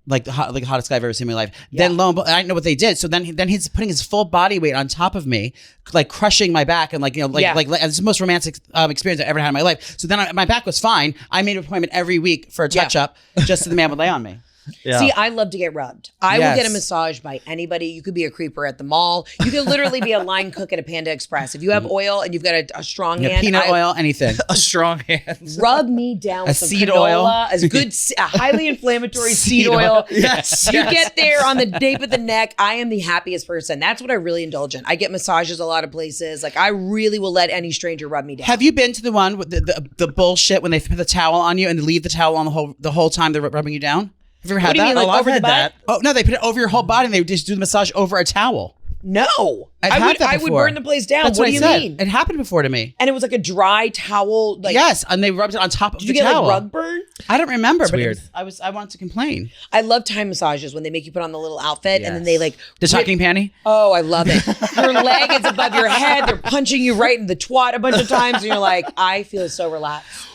the hottest guy I've ever seen in my life. Yeah. Then lo and behold, I didn't know what they did. So then he's putting his full body weight on top of me, like crushing my back and it's the most romantic experience I've ever had in my life. So then my back was fine. I made an appointment every week for a touch up just so the man would lay on me. Yeah. See, I love to get rubbed. I will get a massage by anybody. You could be a creeper at the mall. You could literally be a line cook at a Panda Express. If you have oil and you've got a strong hand, Peanut oil, anything. A strong hand. rub me down with some seed canola, oil. a highly inflammatory seed oil. Yes. You get there on the nape of the neck. I am the happiest person. That's what I really indulge in. I get massages a lot of places. Like, I really will let any stranger rub me down. Have you been to the one with the bullshit when they put the towel on you and they leave the towel on the whole time they're rubbing you down? Have you ever had What do you that? mean, like I've over the had butt? that. Oh no, they put it over your whole body and they just do the massage over a towel. No. I've I had would that I would before. burn the place down. That's What what do you I said. mean? It happened before to me. And it was like a dry towel. Like, Yes, and they rubbed it on top of did you the get towel. like rug burn? I don't remember, but weird. I wanted to complain. I love Thai massages when they make you put on the little outfit and then they like The talking panty. Oh, I love it. Your leg is above your head. They're punching you right in the twat a bunch of times. And you're like, I feel so relaxed.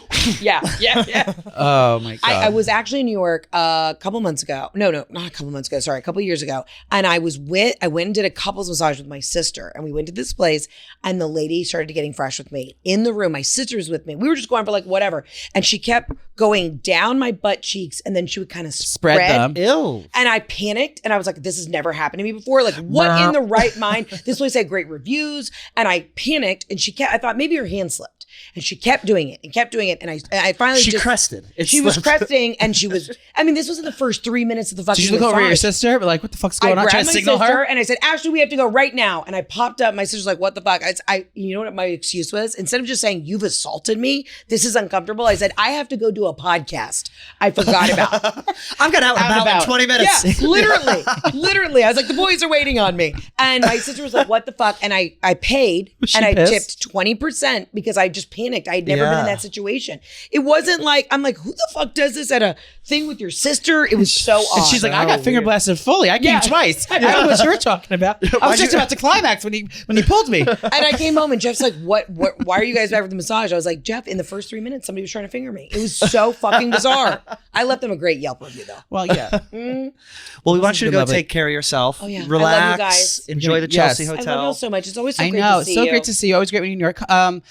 Yeah. Oh my god! I was actually in New York a couple months ago. No, not a couple months ago. Sorry, a couple years ago. And I went and did a couples massage with my sister. And we went to this place and the lady started getting fresh with me in the room. My sister was with me. We were just going for like whatever. And she kept going down my butt cheeks and then she would kind of spread them. Ew. And I panicked and I was like, this has never happened to me before. Like, what in the right mind? This place had great reviews. And I panicked and I thought maybe her hand slipped. And she kept doing it and kept doing it. And I finally She crested. It She was slipped. cresting and she was, I mean, this was in the first 3 minutes of the fucking Did you look over at your massage. sister? But like, what the fuck's I going on? grabbed Trying my to signal sister her? and I said, Ashley, we have to go right now. And I popped up. My sister's like, what the fuck? You know what my excuse was? Instead of just saying, you've assaulted me, this is uncomfortable. I said, I have to go do a podcast I forgot about. I've got out and about in 20 minutes. Yeah, literally. I was like, the boys are waiting on me. And my sister was like, what the fuck? And I paid Was she and I pissed? tipped 20% because I just panicked. I had never been in that situation. It wasn't like, I'm like, who the fuck does this at a thing with your sister? It was so odd. And she's like, I got finger blasted fully. I came twice. I don't know what you were talking about. I was just about to climax when he pulled me. And I came home and Jeff's like, what, why are you guys back for the massage? I was like, Jeff, in the first 3 minutes, somebody was trying to finger me. It was so fucking bizarre. I left them a great Yelp review though. Well, yeah. Well, we want you to go take care of yourself. Oh, yeah. Relax. I love you guys. Enjoy the Chelsea Hotel. I love you all so much. It's always so I great know. to see It's so you. great to see you. Always great when you're in New York.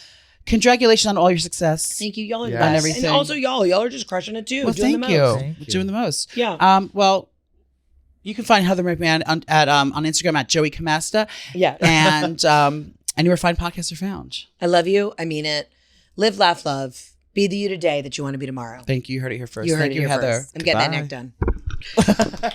Congratulations on all your success. Thank you. Y'all are the And best. everything. And also y'all are just crushing it too. Well, doing thank the most. you. Doing the most. Yeah. Well, you can find Heather McMahan on Instagram at Joey Camasta. Yeah. And anywhere fine podcasts are found. I love you. I mean it. Live, laugh, love. Be the you today that you want to be tomorrow. Thank you. You heard it here first. You heard Thank it you, here Heather. first. I'm getting that neck done.